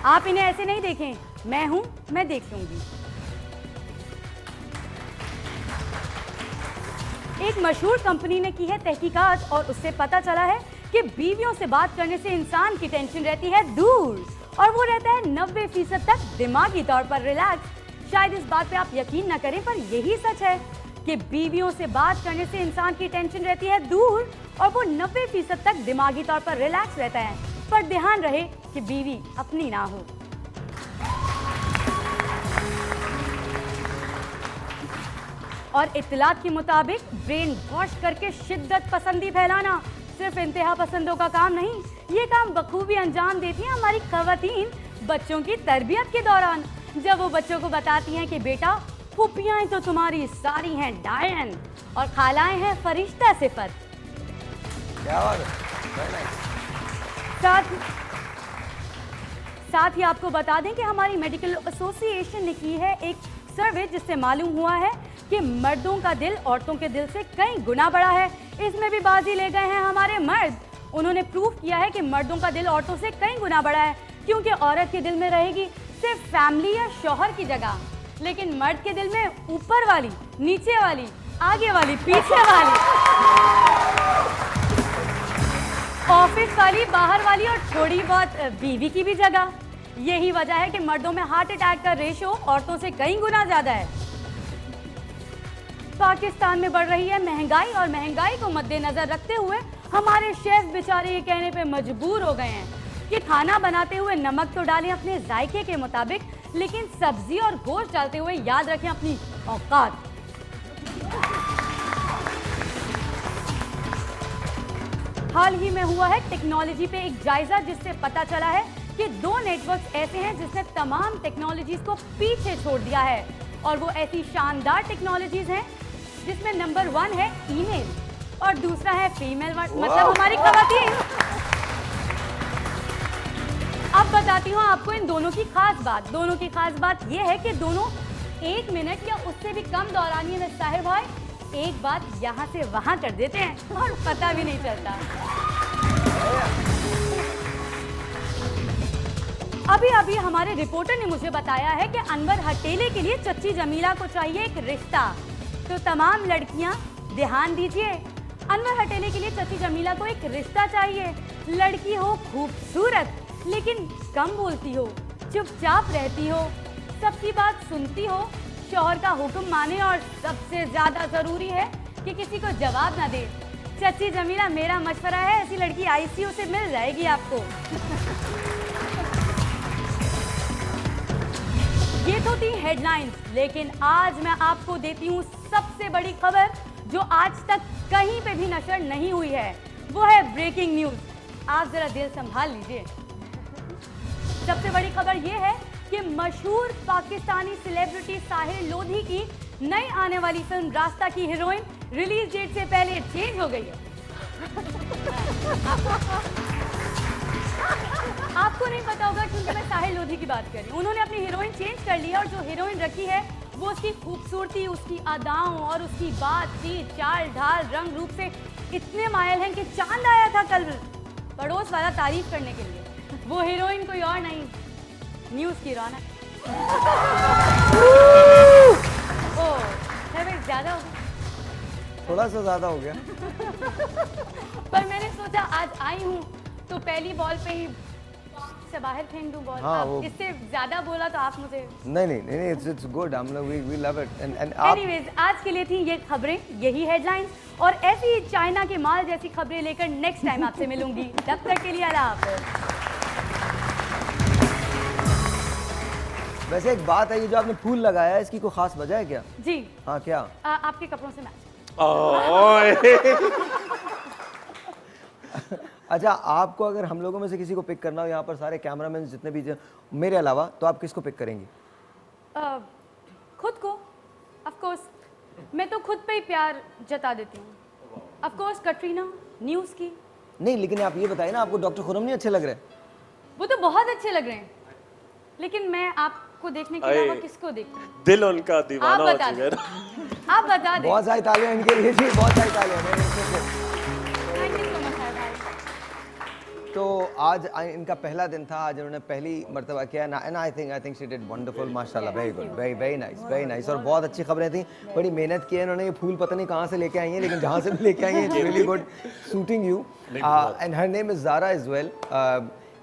आप इन्हें ऐसे नहीं देखें, मैं हूं, मैं देख लूंगी। एक मशहूर कंपनी ने की है तहकीकात और उससे पता चला है कि बीवियों से बात करने से इंसान की टेंशन रहती है दूर और वो रहता है 90% तक दिमागी तौर पर रिलैक्स। शायद इस बात पे आप यकीन न करें पर यही सच है कि बीवियों से बात करने से इंसान की टेंशन रहती है दूर और वो 90% तक दिमागी तौर पर रिलैक्स रहता है। पर ध्यान रहे कि बीवी अपनी ना हो। और इत्तलात के मुताबिक ब्रेन वॉश करके शिद्दत पसंदी फैलाना सिर्फ इंतहा पसंदों का काम नहीं, ये काम बखूबी अंजाम देती हैं हमारी खवातीन बच्चों की तरबियत के दौरान, जब वो बच्चों को बताती हैं कि बेटा फूफियाँ तो तुम्हारी सारी हैं डायन और खालाएं हैं फरिश्ता सिफत। क्या बात है। साथ ही आपको बता दें कि हमारी मेडिकल एसोसिएशन ने की है एक सर्वे जिससे मालूम हुआ है कि मर्दों का दिल औरतों के दिल से कई गुना बड़ा है। इसमें भी बाजी ले गए हैं हमारे मर्द। उन्होंने प्रूफ किया है कि मर्दों का दिल औरतों से कई गुना बड़ा है, क्योंकि औरत के दिल में रहेगी सिर्फ फैमिली या शौहर की जगह, लेकिन मर्द के दिल में ऊपर वाली, नीचे वाली, आगे वाली, पीछे वाली, ऑफिस वाली, बाहर वाली और थोड़ी बहुत बीवी की भी जगह। यही वजह है कि मर्दों में हार्ट अटैक का रेशो औरतों से कई गुना ज्यादा है। पाकिस्तान में बढ़ रही है महंगाई और महंगाई को मद्देनजर रखते हुए हमारे शेफ बेचारे ये कहने पे मजबूर हो गए हैं कि खाना बनाते हुए नमक तो डालें अपने जायके के मुताबिक, लेकिन सब्जी और गोश्त डालते हुए याद रखें अपनी औकात। हाल ही में हुआ है टेक्नोलॉजी पे एक जायजा जिससे पता चला है कि 2 नेटवर्क्स ऐसे हैं जिसने तमाम टेक्नोलॉजीज को पीछे छोड़ दिया है और वो ऐसी शानदार टेक्नोलॉजीज हैं जिसमें नंबर 1 है ईमेल और दूसरा है फीमेल, मतलब हमारी खवातीन। अब बताती हूँ आपको इन दोनों की खास बात। दोनों की खास बात ये है कि दोनों 1 मिनट या उससे भी कम दौरानिये में साहिर भाई एक बात यहाँ से वहाँ कर देते हैं और पता भी नहीं चलता। अभी अभी हमारे रिपोर्टर ने मुझे बताया है कि अनवर हटेले के लिए चच्ची जमीला को चाहिए एक रिश्ता। तो तमाम लड़कियां ध्यान दीजिए, अनवर हटेले के लिए चच्ची जमीला को एक रिश्ता चाहिए। लड़की हो खूबसूरत लेकिन कम बोलती हो, चुपचाप रहती हो, सबकी बात सुनती हो, शौहर का हुक्म माने और सबसे ज्यादा जरूरी है कि किसी को जवाब ना दे। चच्ची जमीला मेरा मशवरा है, ऐसी लड़की आईसीयू से मिल जाएगी आपको। ये तो थी हेडलाइंस, लेकिन आज मैं आपको देती हूँ सबसे बड़ी खबर जो आज तक कहीं पे भी नशर नहीं हुई है। वो है ब्रेकिंग न्यूज। आप जरा दिल संभाल लीजिए। सबसे बड़ी खबर ये है कि मशहूर पाकिस्तानी सेलिब्रिटी साहिर लोधी की नई आने वाली फिल्म रास्ता की हीरोइन रिलीज डेट से पहले चेंज हो गई है। आपको नहीं पता होगा क्योंकि मैं साहिर लोधी की बात कर रही हूँ। उन्होंने अपनी हीरोइन चेंज कर ली है और जो हीरोइन रखी है वो उसकी खूबसूरती, उसकी अदाओं और उसकी बातचीत, चाल ढाल, रंग रूप से इतने मायल हैं कि चांद आया था कल पड़ोस वाला तारीफ करने के लिए। वो हीरोइन कोई और नहीं, न्यूज़ की रौनक। ओह ज़्यादा हो गया, थोड़ा सा ज़्यादा हो गया। पर मैंने सोचा आज आई हूँ तो पहली बॉल पे ही से बाहर फेंक दूं बॉल। हाँ, आप इससे ज्यादा बोला तो आप मुझे नहीं, इट्स गुड। हम लोग we love it and anyways आज के लिए थी ये खबरें, यही हेडलाइंस, और ऐसी ही चाइना के माल जैसी खबरें लेकर नेक्स्ट टाइम आपसे मिलूंगी। तब तक के लिए अल्लाह हाफ़िज़। वैसे एक बात है, ये जो आपने फूल लगाया है इसकी कोई खास वजह है क्या? जी हाँ, क्या? आपके कपड़ों से मैच। अच्छा, आपको अगर हम लोगों में से किसी को पिक करना हो, यहाँ पर सारे कैमरामैन जितने भी मेरे अलावा, तो आप किसको पिक करेंगी? खुद को। ऑफ कोर्स मैं तो खुद पे ही प्यार जता देती हूँ। ऑफ कोर्स कटरीना, न्यूज़ की। नहीं, लेकिन आप ये बताइए ना, आपको डॉक्टर खुरम नहीं अच्छे लग रहे? वो तो बहुत अच्छे लग रहे हैं, लेकिन मैं आपको देखने के अलावा किसको देखूं? दिल उनका दीवाना हो चुका है। आप बता दें। बहुत सारी तालियां इनके लिए जी, बहुत सारी तालियां। थैंक यू सो मच भाई। तो आज इनका पहला दिन था, आज उन्होंने पहली मर्तबा किया and I think she did wonderful, माशाल्लाह, वेरी गुड, वेरी नाइस और बहुत अच्छी खबरें थी, बड़ी मेहनत की है इन्होंने। ये फूल पता नहीं कहाँ से लेके आई हैं, लेकिन जहाँ से भी लेके आई हैं, it's really good suiting you and her name is Zara as well.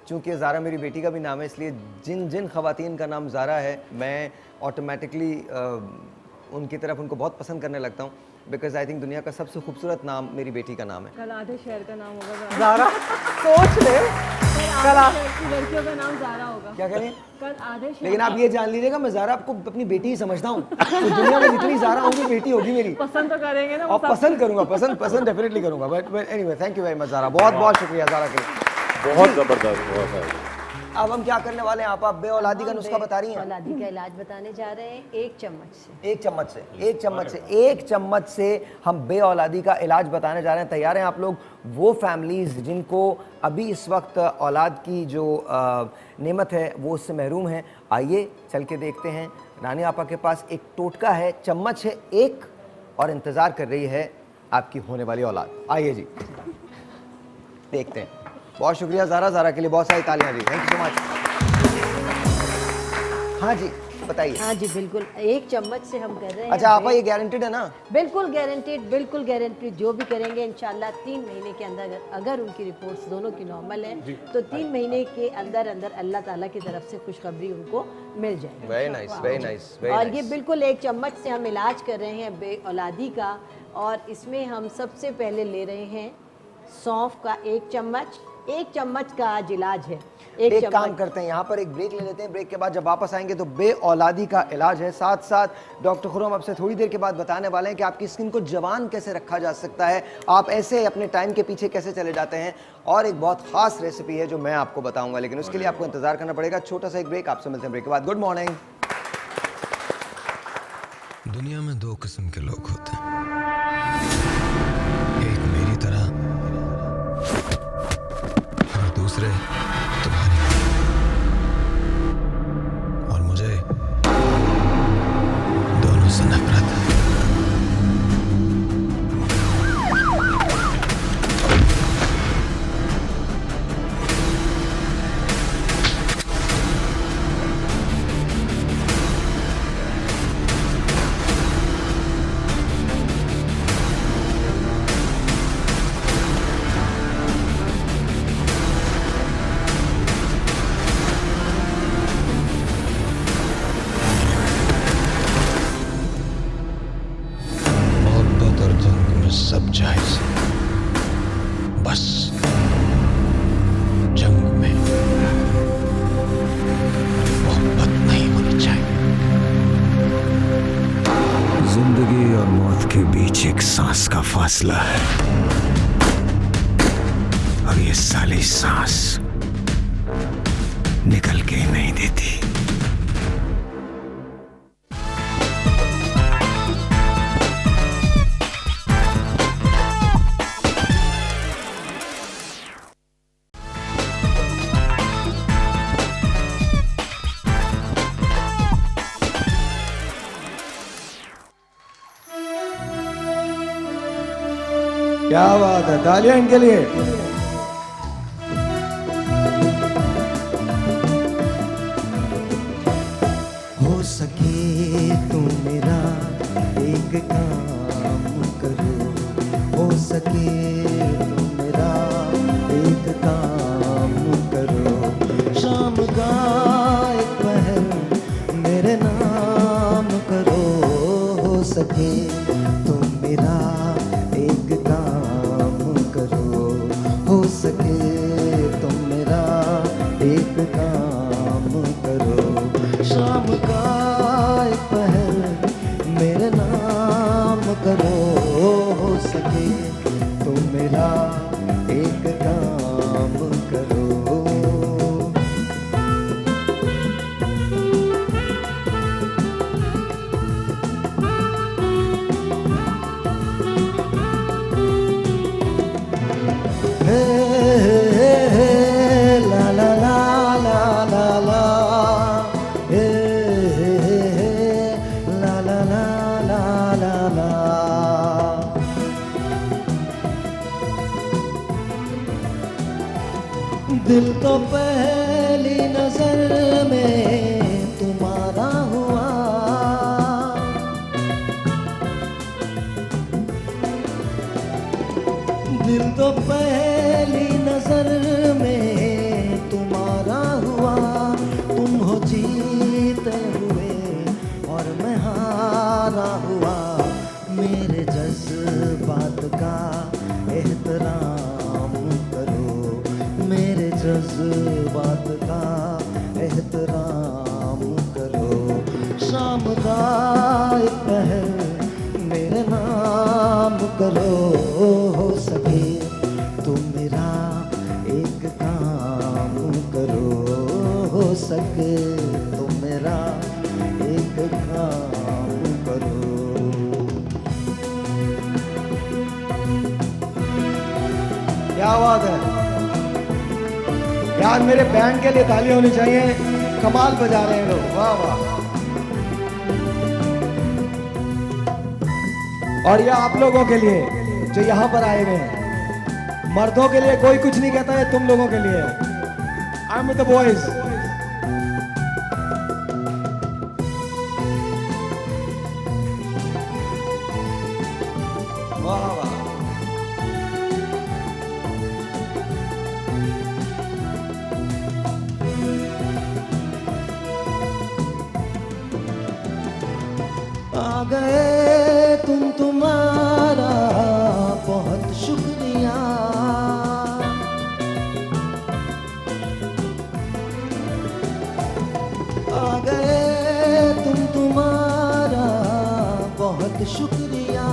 चूँकि ज़ारा मेरी बेटी का भी नाम है, इसलिए जिन जिन ख़वातीन का नाम ज़ारा है मैं ऑटोमेटिकली उनकी तरफ उनको बहुत पसंद करने लगता हूँ, बिकॉज आई थिंक दुनिया का सबसे खूबसूरत नाम मेरी बेटी का नाम है। कल आधे शहर का नाम होगा ज़ारा, सोच ले, कल लड़कियों का नाम ज़ारा होगा। क्या करें? कल आधे शहर। लेकिन आप ये जान लीजिएगा मैं ज़ारा आपको अपनी बेटी ही समझता हूँ, तो दुनिया में जितनी ज़ारा होगी बेटी होगी मेरी। पसंद तो करेंगे ना? और पसंद करूँगा, पसंद डेफिनेटली करूँगा, but anyway thank you very much Zara, बहुत बहुत शुक्रिया ज़ारा के लिए, बहुत ज़बरदस्त। अब हम क्या करने वाले हैं? आप बे औलादी का नुस्खा बता रही हैं। औलादी का इलाज बताने जा रहे हैं। एक चम्मच से हम बे औलादी का इलाज बताने जा रहे हैं। तैयार हैं आप लोग? वो फैमिलीज़ जिनको अभी इस वक्त औलाद की जो नेमत है वो उससे महरूम है, आइए चल के देखते हैं। रानी आपा के पास एक टोटका है, चम्मच है एक, और इंतज़ार कर रही है आपकी होने वाली औलाद। आइए जी देखते हैं। बहुत शुक्रिया ज़ारा के लिए बहुत सारी तालियां जी, थैंक यू सो मच। हाँ जी बताइए। हाँ जी बिल्कुल, एक चम्मच से हम कर रहे हैं। अच्छा आपा ये गारंटेड है ना? बिल्कुल गारंटेड, जो भी करेंगे इंशाल्लाह 3 महीने के अंदर अगर उनकी रिपोर्ट्स दोनों की नॉर्मल है तो 3 महीने के अंदर अल्लाह ताला की तरफ से खुशखबरी उनको मिल जाएगी। Very nice. और ये बिल्कुल एक चम्मच से हम इलाज कर रहे हैं बे औलादी का, और इसमें हम सबसे पहले ले रहे हैं सौंफ का 1 चम्मच। 1 चम्मच का आज इलाज है। एक काम करते हैं, यहाँ पर एक ब्रेक ले लेते हैं, ब्रेक के बाद जब वापस आएंगे तो बे औलादी का इलाज है। साथ साथ डॉक्टर खुर्रम आपसे थोड़ी देर के बाद बताने वाले हैं कि आपकी स्किन को जवान कैसे रखा जा सकता है, आप ऐसे अपने टाइम के पीछे कैसे चले जाते हैं, और एक बहुत खास रेसिपी है जो मैं आपको बताऊंगा, लेकिन उसके लिए आपको इंतजार करना पड़ेगा। छोटा सा एक ब्रेक, आपसे मिलते हैं ब्रेक के बाद। Good morning. दुनिया में 2 किस्म के लोग होते हैं, एक मेरी तरह और दूसरे तुम्हारी, और मुझे दोनों से नफरत है। सब जायज, बस जंग में मोहब्बत नहीं होनी चाहिए। जिंदगी और मौत के बीच एक सांस का फासला है, और ये साली सांस निकल के ही नहीं देती। क्या बात है, तालियां इनके लिए। हो सके तो मेरा एक काम करो, हो सके तो मेरा एक काम करो, शाम का एक पहर मेरे नाम करो, हो सके तो मेरा एक काम करो, हो सके तो मेरा एक काम करो, शाम का एक पहर मेरे नाम करो, हो सके तो मेरा एक काम करो। ला ला ला ला दिल तो पहली नजर में तुम्हारा हुआ, दिल तो पहली नजर में तुम्हारा हुआ। तुम हो जीते हुए और मैं हारा हुआ। मेरे जज्बात का एहतराम करो, मेरे जज्बात का एहतराम करो। शाम का एक पहर मेरे नाम करो, हो सके तुम मेरा एक काम करो, हो सके तुम मेरा एक काम करो। क्या बात है यार, मेरे बैंड के लिए तालियां होनी चाहिए, कमाल बजा रहे हैं लोग, वाह वाह। और ये आप लोगों के लिए जो यहाँ पर आए हुए हैं, मर्दों के लिए कोई कुछ नहीं कहता है, तुम लोगों के लिए। I am with the boys. वाह वाह। आ गए तुम, तुम्हारा बहुत शुक्रिया। आ गए तुम, तुम्हारा बहुत शुक्रिया।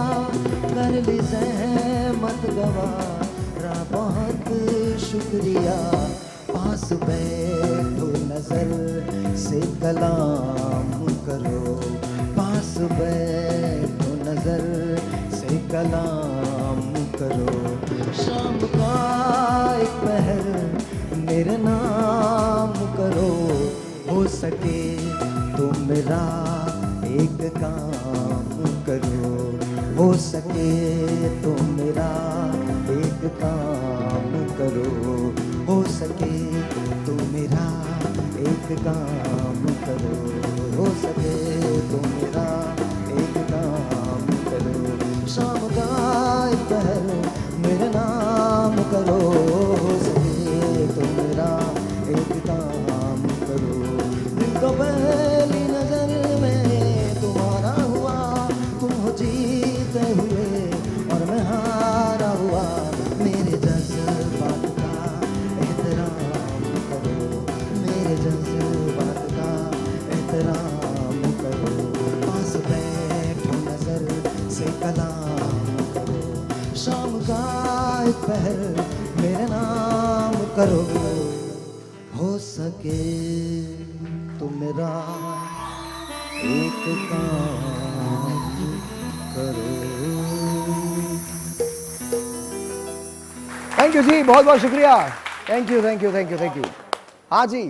कर ली ज़हमत गवारा बहुत शुक्रिया। पास बैठो नजर से कलाम करो, पास बैठो नजर से कलाम करो। शाम का एक पहर मेरे नाम करो, हो सके तो मेरा एक काम करो, हो सके तो मेरा एक काम करो, हो सके तो मेरा एक काम करो, हो सके तो मेरा एक काम करो। शाम का एक पहर मेरे नाम करो, हो सके तो मेरा एक काम करो। दिल तो पहली नजर में तुम्हारा हुआ, तुम हो जीते हुए और मैं हारा हुआ। मेरे जज्बात का एहतराम करो, मेरे जज्बात का एहतराम करो। पास बैठो नजर से कलाम करो, शाम का एक पहर मेरे नाम करो, हो सके तो मेरा एक काम करो। थैंक यू जी, बहुत बहुत शुक्रिया। Thank you thank you thank you thank you. हाँ जी,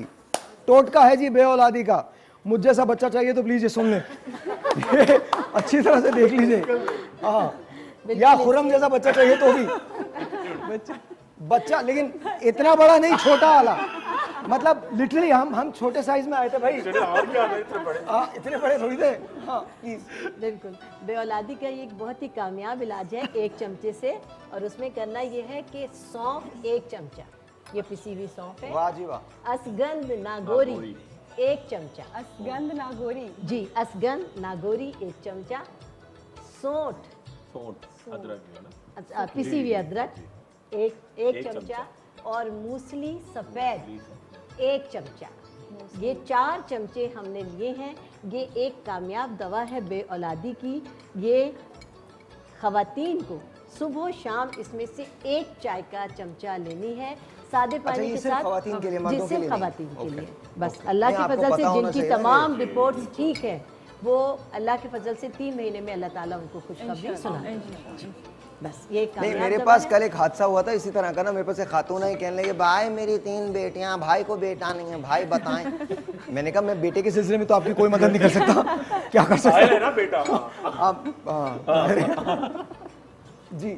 टोटका है जी बे औलादी का। मुझ जैसा बच्चा चाहिए तो प्लीज ये सुन लें, अच्छी तरह से देख लीजिए। हाँ, या खुरम जैसा बच्चा चाहिए तो भी बच्चा, लेकिन इतना बड़ा नहीं, छोटा वाला। मतलब लिटरली हम छोटे साइज में आए थे भाई, इतने बड़े थोड़ी थे। हाँ बिल्कुल, बेऔलादी का ये एक बहुत ही कामयाब इलाज है, एक चमचे से। और उसमें करना ये है कि सौंफ 1 चमचा, ये पिसी हुई सौंफ है। वाह जी वाह। असगंध नागोरी 1 चमचा। असगंध नागोरी जी, असगंध नागोरी 1 चमचा। सौंठ अदरक, पिसी हुई अदरक एक चमचा। और मूसली सफ़ेद 1 चमचा। ये 4 चमचे हमने लिए हैं। ये एक कामयाब दवा है बे औलादी की। ये ख़वातीन को सुबह शाम इसमें से 1 चाय का चमचा लेनी है, सादे पानी के साथ। ख़वातीन के लिए, मर्दों के लिए नहीं? ख़वातीन के लिए बस। अल्लाह की फजल से जिनकी तमाम रिपोर्ट्स ठीक है, वो अल्लाह के फजल से 3 महीने में अल्लाह ताला उनको खुशखबरी सुना। बस ये नहीं, मेरे पास कल एक हादसा हुआ था इसी तरह का ना। मेरे पास एक खातून है, कहने लगे भाई मेरी 3 बेटियां, भाई को बेटा नहीं है, भाई बताएं। मैंने कहा मैं बेटे के सिलसिले में तो आपकी कोई मदद नहीं कर सकता, क्या कर सकता है ना बेटा। आप जी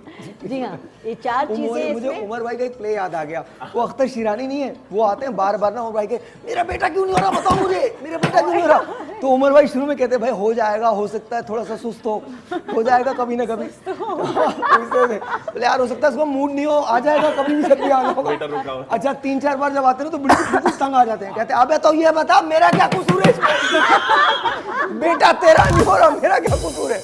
जी हाँ, ये 4 चीजें मुझे इसमें। उमर भाई का एक प्ले याद आ गया। वो अख्तर शिरानी नहीं है, वो आते हैं बार बार ना उमर भाई के, मेरा बेटा क्यों नहीं हो रहा बताओ मुझे, मेरा बेटा क्यों नहीं हो रहा। तो उमर भाई शुरू में कहते हैं भाई हो जाएगा, हो सकता है थोड़ा सा सुस्त हो जाएगा कभी ना कभी। बोले यार हो सकता है इसको मूड नहीं हो, आ जाएगा कभी भी, जब भी आना होगा। अच्छा 3-4 बार जब आते हैं ना तो बिल्कुल तंग आ जाते हैं, कहते हैं अबे तो ये बता मेरा क्या कसूर है इसमें? बेटा तेरा नहीं हो रहा, मेरा क्या कसूर है?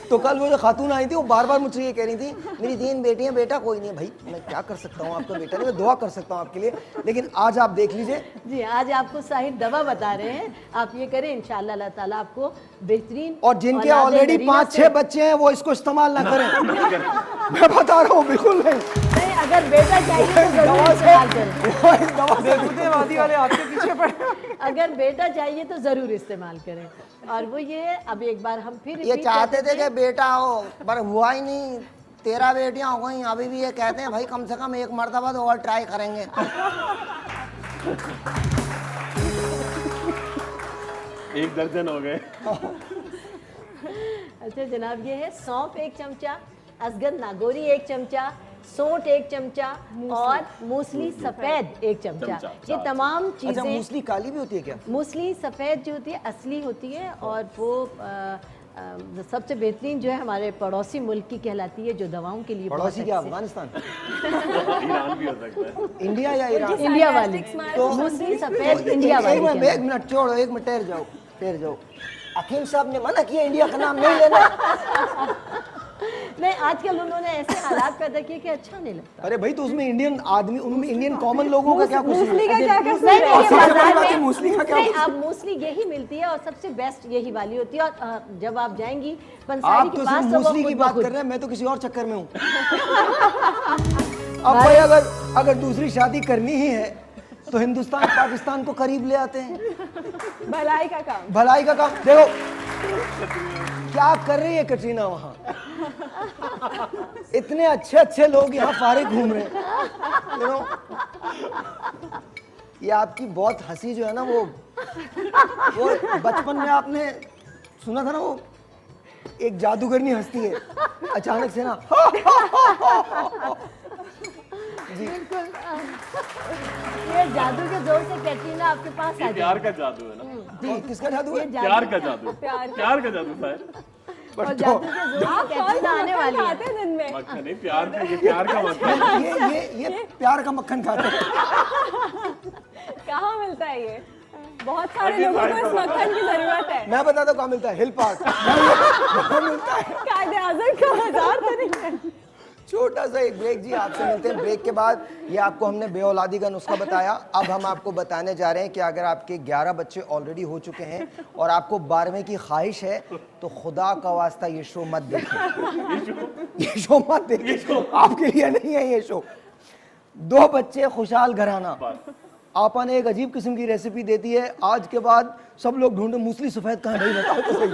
तो कल वो जो खातून आई थी वो बार बार मुझसे ये कह रही थी मेरी 3 बेटियां, बेटा कोई नहीं है। भाई मैं क्या कर सकता हूँ, आपका बेटा नहीं, मैं दुआ कर सकता हूँ आपके लिए, लेकिन आज आप देख लीजिए। जी आज आपको साहिर दवा बता रहे हैं, आप ये करें इंशाअल्लाह अल्लाह ताला आपको बेहतरीन। और जिनके ऑलरेडी 5-6 बच्चे हैं वो इसको इस्तेमाल ना करें। मैं बता रहा हूँ बिल्कुल नहीं, अगर बेटा चाहिए तो जरूर इस्तेमाल करें। वादी वाले आपके पीछे पड़े। अगर बेटा चाहिए तो जरूर इस्तेमाल करें। और वो ये अब एक बार हम फिर ये चाहते थे कि बेटा हो पर हुआ ही नहीं, 13 बेटियां हो गई, अभी भी ये कहते हैं भाई कम से कम एक मर्तबा तो और ट्राई करेंगे। एक दर्जन हो गए। अच्छा जनाब ये है सौंफ 1 चमचा, असगद नागोरी 1 चमचा, सोंठ 1 चमचा और मूसली सफेद 1 चमचा। ये तमाम अच्छा चीजें। मूसली काली भी होती है क्या? मूसली सफेद जो होती है असली होती है और वो सबसे बेहतरीन जो है हमारे पड़ोसी मुल्क की कहलाती है, जो दवाओं के लिए पड़ोसी क्या अफगानिस्तान? ईरान भी हो सकता है। इंडिया या ईरान? इंडिया वाली। तो मूसली सफेद इंडिया वाली। एक मिनट छोड़ो, 1 मिनट ठहर जाओ। हकीम साहब ने मना किया इंडिया का नाम नहीं लेना। नहीं आजकल उन्होंने ऐसे हालात पैदा किए कि अच्छा नहीं लगता। अरे भाई तो उसमें इंडियन आदमी, उनमें इंडियन कॉमन लोगों का क्या कुछ मूसली का क्या कसूर नहीं, है? नहीं, सबसे बड़ी बात बाजार है में- मूसली का क्या नहीं, कसूर? अब मूसली यही मिलती है और सबसे बेस्ट यही वाली होती है। और जब आप जाएंगी पंसारी आप के तो पास सिर्फ तो वो मूसली की खुद ब बात खुद- कर रहे हैं, मैं तो किसी और चक्कर में हूँ। अब भाई अगर दूसरी शादी करनी ही है तो हिंदुस्तान पाकिस्तान को करीब ले आते हैं। भलाई का काम। भलाई का काम। देखो क्या कर रही है कटरीना वहाँ, इतने अच्छे लोग यहाँ फारिग घूम रहे हैं। You know? ये आपकी बहुत हंसी जो है ना वो बचपन में आपने सुना था ना, वो एक जादूगरनी हंसती है अचानक से ना। जी ये जादू के जोर से कैटरीना आपके पास आ प्यार जाएगी। का जादू है ना। जी किसका जादू है? ये प्यार का जादू। प्यार प्यार का जादू शायद। और जादू के जोर से कैटरीना आने वाली है। दिन में मक्खन नहीं, प्यार का, ये प्यार का मक्खन। ये प्यार का मक्खन खाते हैं। कहाँ मिलता है ये? बहुत सारे लोगों को इस मक्खन की जरूरत है। मैं बताता हूँ कहाँ मिलता है, हिल पार्क वहाँ मिलता है। कायदे आज़म का बाजार तो नहीं है। छोटा सा एक ब्रेक जी, आपसे मिलते हैं ब्रेक के बाद। ये आपको हमने बेऔलादी का नुस्खा बताया, अब हम आपको बताने जा रहे हैं कि अगर आपके 11 बच्चे ऑलरेडी हो चुके हैं और आपको 12वें की ख्वाहिश है तो खुदा का वास्ता ये शो मत देखें। ये शो मत देखें, आपके लिए नहीं है ये शो। 2 बच्चे खुशहाल घराना, आपा ने एक अजीब किस्म की रेसिपी देती है, आज के बाद सब लोग ढूंढे मूसली सफेद कहाँ है, भाई बताओ तो सही।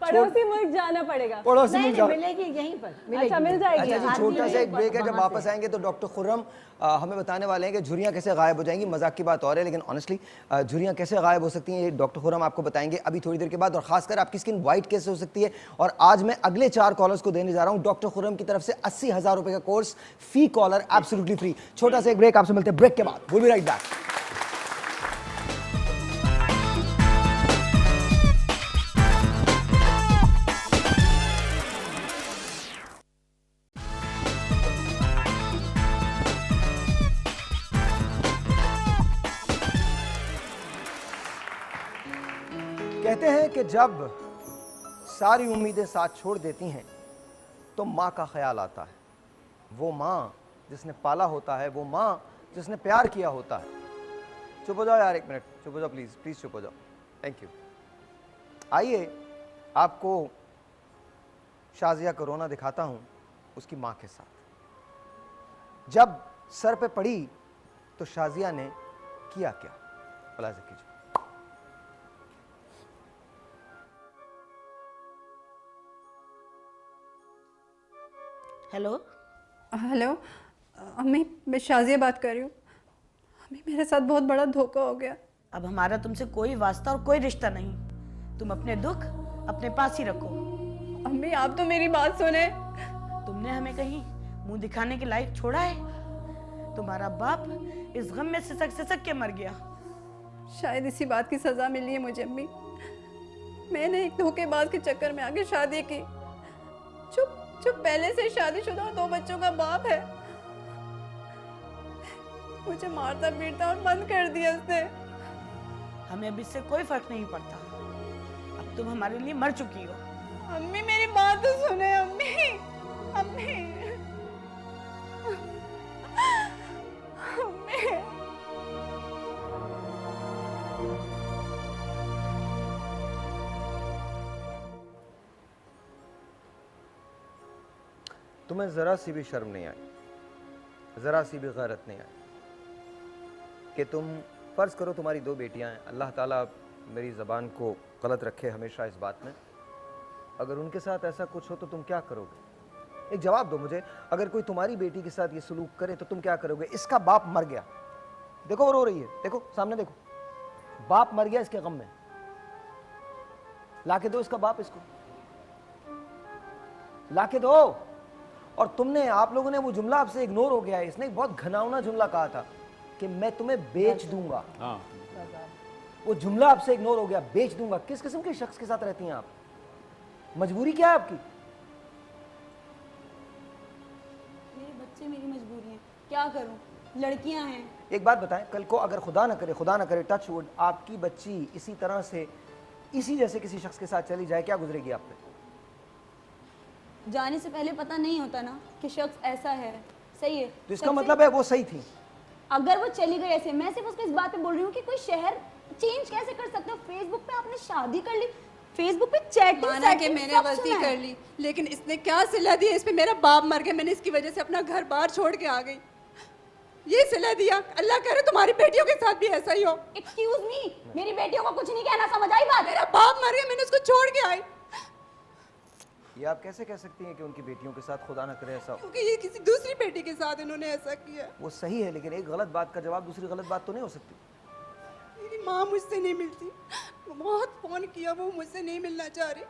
पड़ोसी मुल्क जाना पड़ेगा। पड़ोसी नहीं, मुल्क जाओ। मिलेगी यहीं पर मिलेगी। अच्छा मिल जाएगी। अच्छा जी, छोटा सा एक ब्रेक है, जब वापस आएंगे तो डॉक्टर खुर्रम हमें बताने वाले हैं कि झुर्रियाँ कैसे गायब हो जाएंगी। मजाक की बात और है, लेकिन ऑनेस्टली झुर्रियाँ कैसे गायब हो सकती हैं ये डॉक्टर खुर्रम आपको बताएंगे अभी थोड़ी देर के बाद, और खासकर आपकी स्किन वाइट कैसे हो सकती है। और आज मैं अगले 4 कॉलर्स को देने जा रहा हूँ डॉक्टर खुर्रम की तरफ से 80,000 रुपये का कोर्स, फी कॉलर एब्सोल्युटली फ्री। छोटा सा एक ब्रेक, आपसे मिलते हैं ब्रेक के बाद। Will be right back. कहते हैं कि जब सारी उम्मीदें साथ छोड़ देती हैं तो माँ का ख्याल आता है, वो माँ जिसने पाला होता है, वो माँ जिसने प्यार किया होता है। चुप हो जाओ यार, 1 मिनट चुप हो जाओ, प्लीज चुप हो जाओ, थैंक यू। आइए आपको शाजिया का रोना दिखाता हूँ उसकी माँ के साथ। जब सर पे पड़ी तो शाजिया ने किया क्या, मुलाहिजा कीजिए। हेलो हेलो अम्मी, मैं शाजिया बात कर रही हूँ। अम्मी मेरे साथ बहुत बड़ा धोखा हो गया। अब हमारा तुमसे कोई वास्ता और कोई रिश्ता नहीं, तुम अपने दुख अपने पास ही रखो। अम्मी आप तो मेरी बात सुने, तुमने हमें कहीं मुंह दिखाने के लायक छोड़ा है? तुम्हारा बाप इस गम में सिसक के मर गया। शायद इसी बात की सज़ा मिली है मुझे अम्मी। मैंने एक धोखेबाज के चक्कर में आके शादी की, जो पहले से शादीशुदा और 2 बच्चों का बाप है। मुझे मारता पीटता और बंद कर दिया उसने। हमें अब इससे कोई फर्क नहीं पड़ता, अब तुम हमारे लिए मर चुकी हो। अम्मी मेरी बात तो सुने अम्मी। अम्मी अम्मी तुम्हें ज़रा सी भी शर्म नहीं आई, ज़रा सी भी गैरत नहीं आई कि तुम फ़र्ज़ करो तुम्हारी 2 बेटियां हैं, अल्लाह ताला मेरी ज़बान को गलत रखे हमेशा इस बात में, अगर उनके साथ ऐसा कुछ हो तो तुम क्या करोगे? एक जवाब दो मुझे। अगर कोई तुम्हारी बेटी के साथ ये सलूक करे तो तुम क्या करोगे? इसका बाप मर गया, देखो वो रो रही है, देखो सामने देखो, बाप मर गया इसके गम में, लाके दो इसका बाप, इसको लाके दो। और तुमने, आप लोगों ने वो जुमला आपसे इग्नोर हो गया है। इसने एक बहुत घनावना जुमला कहा था कि मैं तुम्हें बेच दूंगा, वो जुमला आपसे इग्नोर हो गया, बेच दूंगा। किस किस्म के शख्स के साथ रहती हैं आप? मजबूरी क्या है आपकी? मेरे बच्चे मेरी मजबूरी है, क्या करूं, लड़कियां हैं। एक बात बताएं, कल को अगर खुदा ना करे टच वुड, आपकी बच्ची इसी तरह से इसी जैसे किसी शख्स के साथ चली जाए, क्या गुजरेगी आप पे? जाने से पहले पता नहीं होता ना कि शख्स ऐसा है, सही है। तो इसका मतलब है वो सही थी। अगर वो चली गई ऐसे, मैं सिर्फ उसको इस बात पे बोल रही हूँ कि कोई शहर चेंज कैसे कर सकते हो? फेसबुक पे आपने शादी कर ली, फेसबुक पे चैटिंग, माना कि मैंने गलती कर ली, लेकिन इसने क्या सिला दिया? इस पे मेरा बाप मर गया, मैंने इसकी वजह से अपना घर बार छोड़ के आ गई। ये सिला दिया, अल्लाह करे तुम्हारी बेटियों के साथ भी ऐसा ही हो। एक्सक्यूज मी, मेरी बेटियों को कुछ नहीं कहना, समझ आई बात? मेरा बाप मर गया, मैंने उसको छोड़ के आई। ये आप कैसे कह सकती हैं कि उनकी बेटियों के साथ खुदा ना करे ऐसा हो? क्योंकि ये किसी दूसरी बेटी के साथ इन्होंने ऐसा किया। वो सही है, लेकिन एक गलत बात का जवाब दूसरी गलत बात तो नहीं हो सकती। मेरी माँ मुझसे नहीं मिलती, बहुत फोन किया, वो मुझसे नहीं मिलना चाह रही।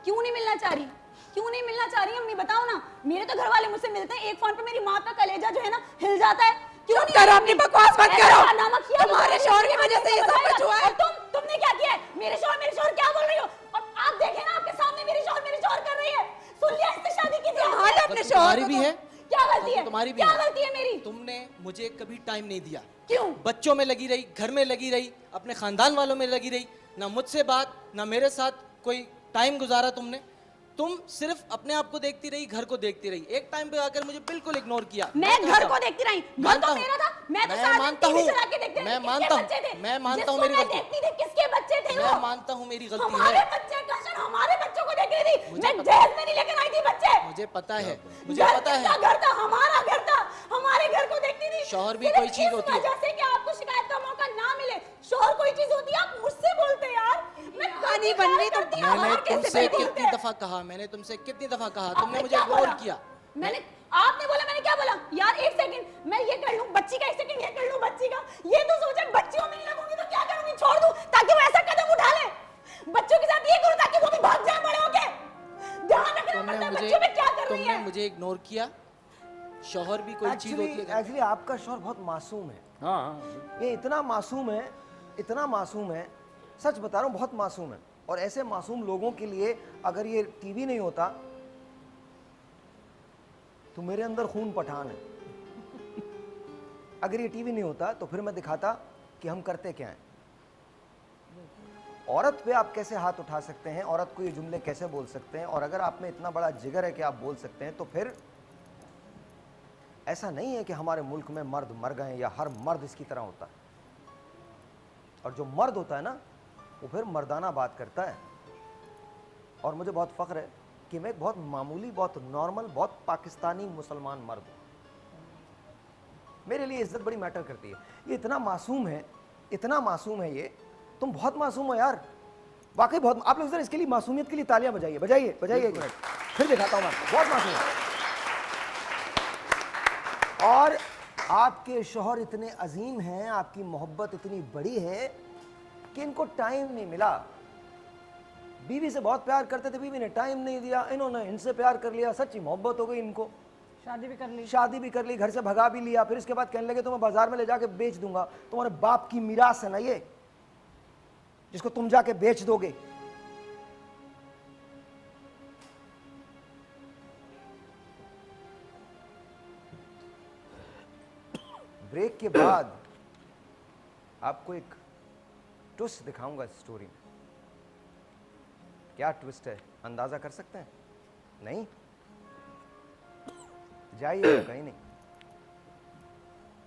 क्यों नहीं मिलना चाह रही? क्यों नहीं मिलना चाह रही? अम्मी बताओ ना। मेरे तो घर वाले मुझसे मिलते हैं, एक फोन पे मेरी माँ का कलेजा जो है ना हिल जाता है। क्यों नहीं? करो अपनी बकवास मत करो। तुम्हारे शौहर की वजह से ये सब कुछ हुआ है। तुमने क्या किया है? मेरे शौहर क्या बोल रही हो? और आप देखें ना, आपके सामने मेरे शौहर कर रही है। सुन लिया, इससे शादी की थी। हाल अपने शौहर भी है, क्या गलती है? तुम्हारी भी क्या है। गलती है मेरी? तुमने मुझे कभी टाइम नहीं दिया। क्यों? बच्चों में लगी रही, घर में लगी रही, अपने खानदान वालों में लगी रही, ना मुझसे बात, ना मेरे साथ कोई टाइम गुजारा तुमने। तुम सिर्फ अपने आप को देखती रही, घर को देखती रही। एक टाइम पे आकर मुझे बिल्कुल इग्नोर किया। मैं घर को देखती रही, घर तो मेरा था। मैं तो सारा दिन टीवी चला के देखती रही। मैं मानता हूँ मेरी गलती। देखती थी किसके बच्चे थे? मैं मानता हूँ मेरी गलती हमारे है। बच्चे कशन हमारे बच्चों को देख रही थी। मैं दहेज में नहीं लेकर आई थी बच्चे। मुझे पता है, मुझे पता है। घर था, हमारा घर था, हमारे घर को देखती थी। शौहर भी कोई चीज होती है। जैसे कि आपको शिकायत का मौका ना मिले, शौहर कोई चीज होती है, आप मुझसे बोलते यार। मैं कहानी बन रही तो मैंने तुमसे कितनी दफा कहा, मैंने तुमसे कितनी दफा कहा, तुमने मुझे इग्नोर किया। मैंने, आपने बोला, मैंने क्या बोला? यार एक सेकंड, मैं ये कर लूं बच्ची का, एक सेकंड ये कर लूं बच्ची का। ये तो सोचा बच्चियों में नहीं लगूंगी तो क्या करूंगी? छोड़ दूं ताकि वो ऐसा कदम उठा ले। बच्चों के साथ ये करूं ताकि वो भी भाग जाए बड़े होके। ध्यान रखना पड़ता है बच्चों में क्या कर रही है। तुमने मुझे इग्नोर किया। शौहर भी कोई चीज होती है। एक्चुअली आपका शौहर बहुत मासूम है। हाँ, ये इतना मासूम है, इतना मासूम है, सच बता रहा हूँ, बहुत मासूम है। और ऐसे मासूम लोगों के लिए अगर ये टीवी नहीं होता तो मेरे अंदर खून पठान है। अगर ये टीवी नहीं होता तो फिर मैं दिखाता कि हम करते क्या हैं। औरत पे आप कैसे हाथ उठा सकते हैं, औरत को ये जुमले कैसे बोल सकते हैं, और अगर आप में इतना बड़ा जिगर है कि आप बोल सकते हैं, तो फिर ऐसा नहीं है कि हमारे मुल्क में मर्द मर गए या हर मर्द इसकी तरह होता है। और जो मर्द होता है ना, वो फिर मर्दाना बात करता है। और मुझे बहुत फ़ख्र है कि मैं एक बहुत मामूली, बहुत नॉर्मल, बहुत पाकिस्तानी मुसलमान मर्द हूँ। मेरे लिए इज्जत बड़ी मैटर करती है। ये इतना मासूम है, इतना मासूम है ये। तुम बहुत मासूम हो यार, वाकई बहुत। आप लोग जरा इसके लिए, मासूमियत के लिए तालियां बजाइए, बजाइए बजाइए। एक मिनट फिर दिखाता हूँ मैं, बहुत मासूम है। और आपके शौहर इतने अजीम हैं, आपकी मोहब्बत इतनी बड़ी है कि इनको टाइम नहीं मिला बीवी से बहुत प्यार करते थे, बीवी ने टाइम नहीं दिया, इन्होंने इनसे प्यार कर लिया, सच्ची मोहब्बत हो गई इनको, शादी भी कर ली, शादी भी कर ली, घर से भगा भी लिया, फिर इसके बाद कहने लगे तुम्हें बाजार में ले जाके बेच दूंगा, तुम्हारे बाप की मीरास है ना ये, जिसको तुम जाके बेच दोगे। ब्रेक के बाद आपको एक ट्विस्ट दिखाऊंगा इस स्टोरी में। क्या ट्विस्ट है, अंदाजा कर सकते हैं? नहीं? जाइए, कहीं नहीं,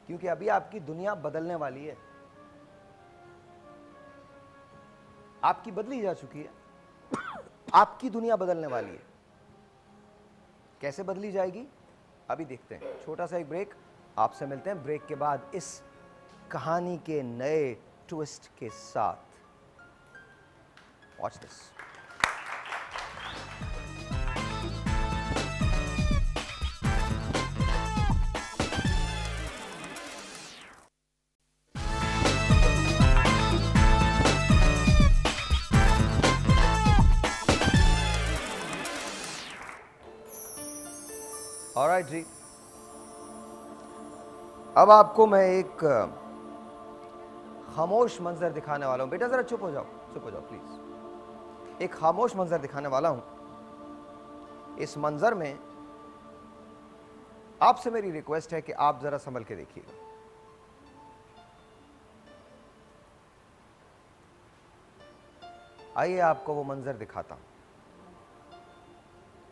क्योंकि अभी आपकी दुनिया बदलने वाली है। आपकी बदली जा चुकी है, आपकी दुनिया बदलने वाली है। कैसे बदली जाएगी अभी देखते हैं। छोटा सा एक ब्रेक, आपसे मिलते हैं ब्रेक के बाद इस कहानी के नए ट्विस्ट के साथ। Watch this. ऑलराइट जी, अब आपको मैं एक खामोश मंजर दिखाने वाला हूं। बेटा जरा चुप हो जाओ, चुप हो जाओ प्लीज। एक खामोश मंजर दिखाने वाला हूं। इस मंजर में आपसे मेरी रिक्वेस्ट है कि आप जरा संभल के देखिएगा। आइए आपको वो मंजर दिखाता हूं।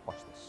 Watch this.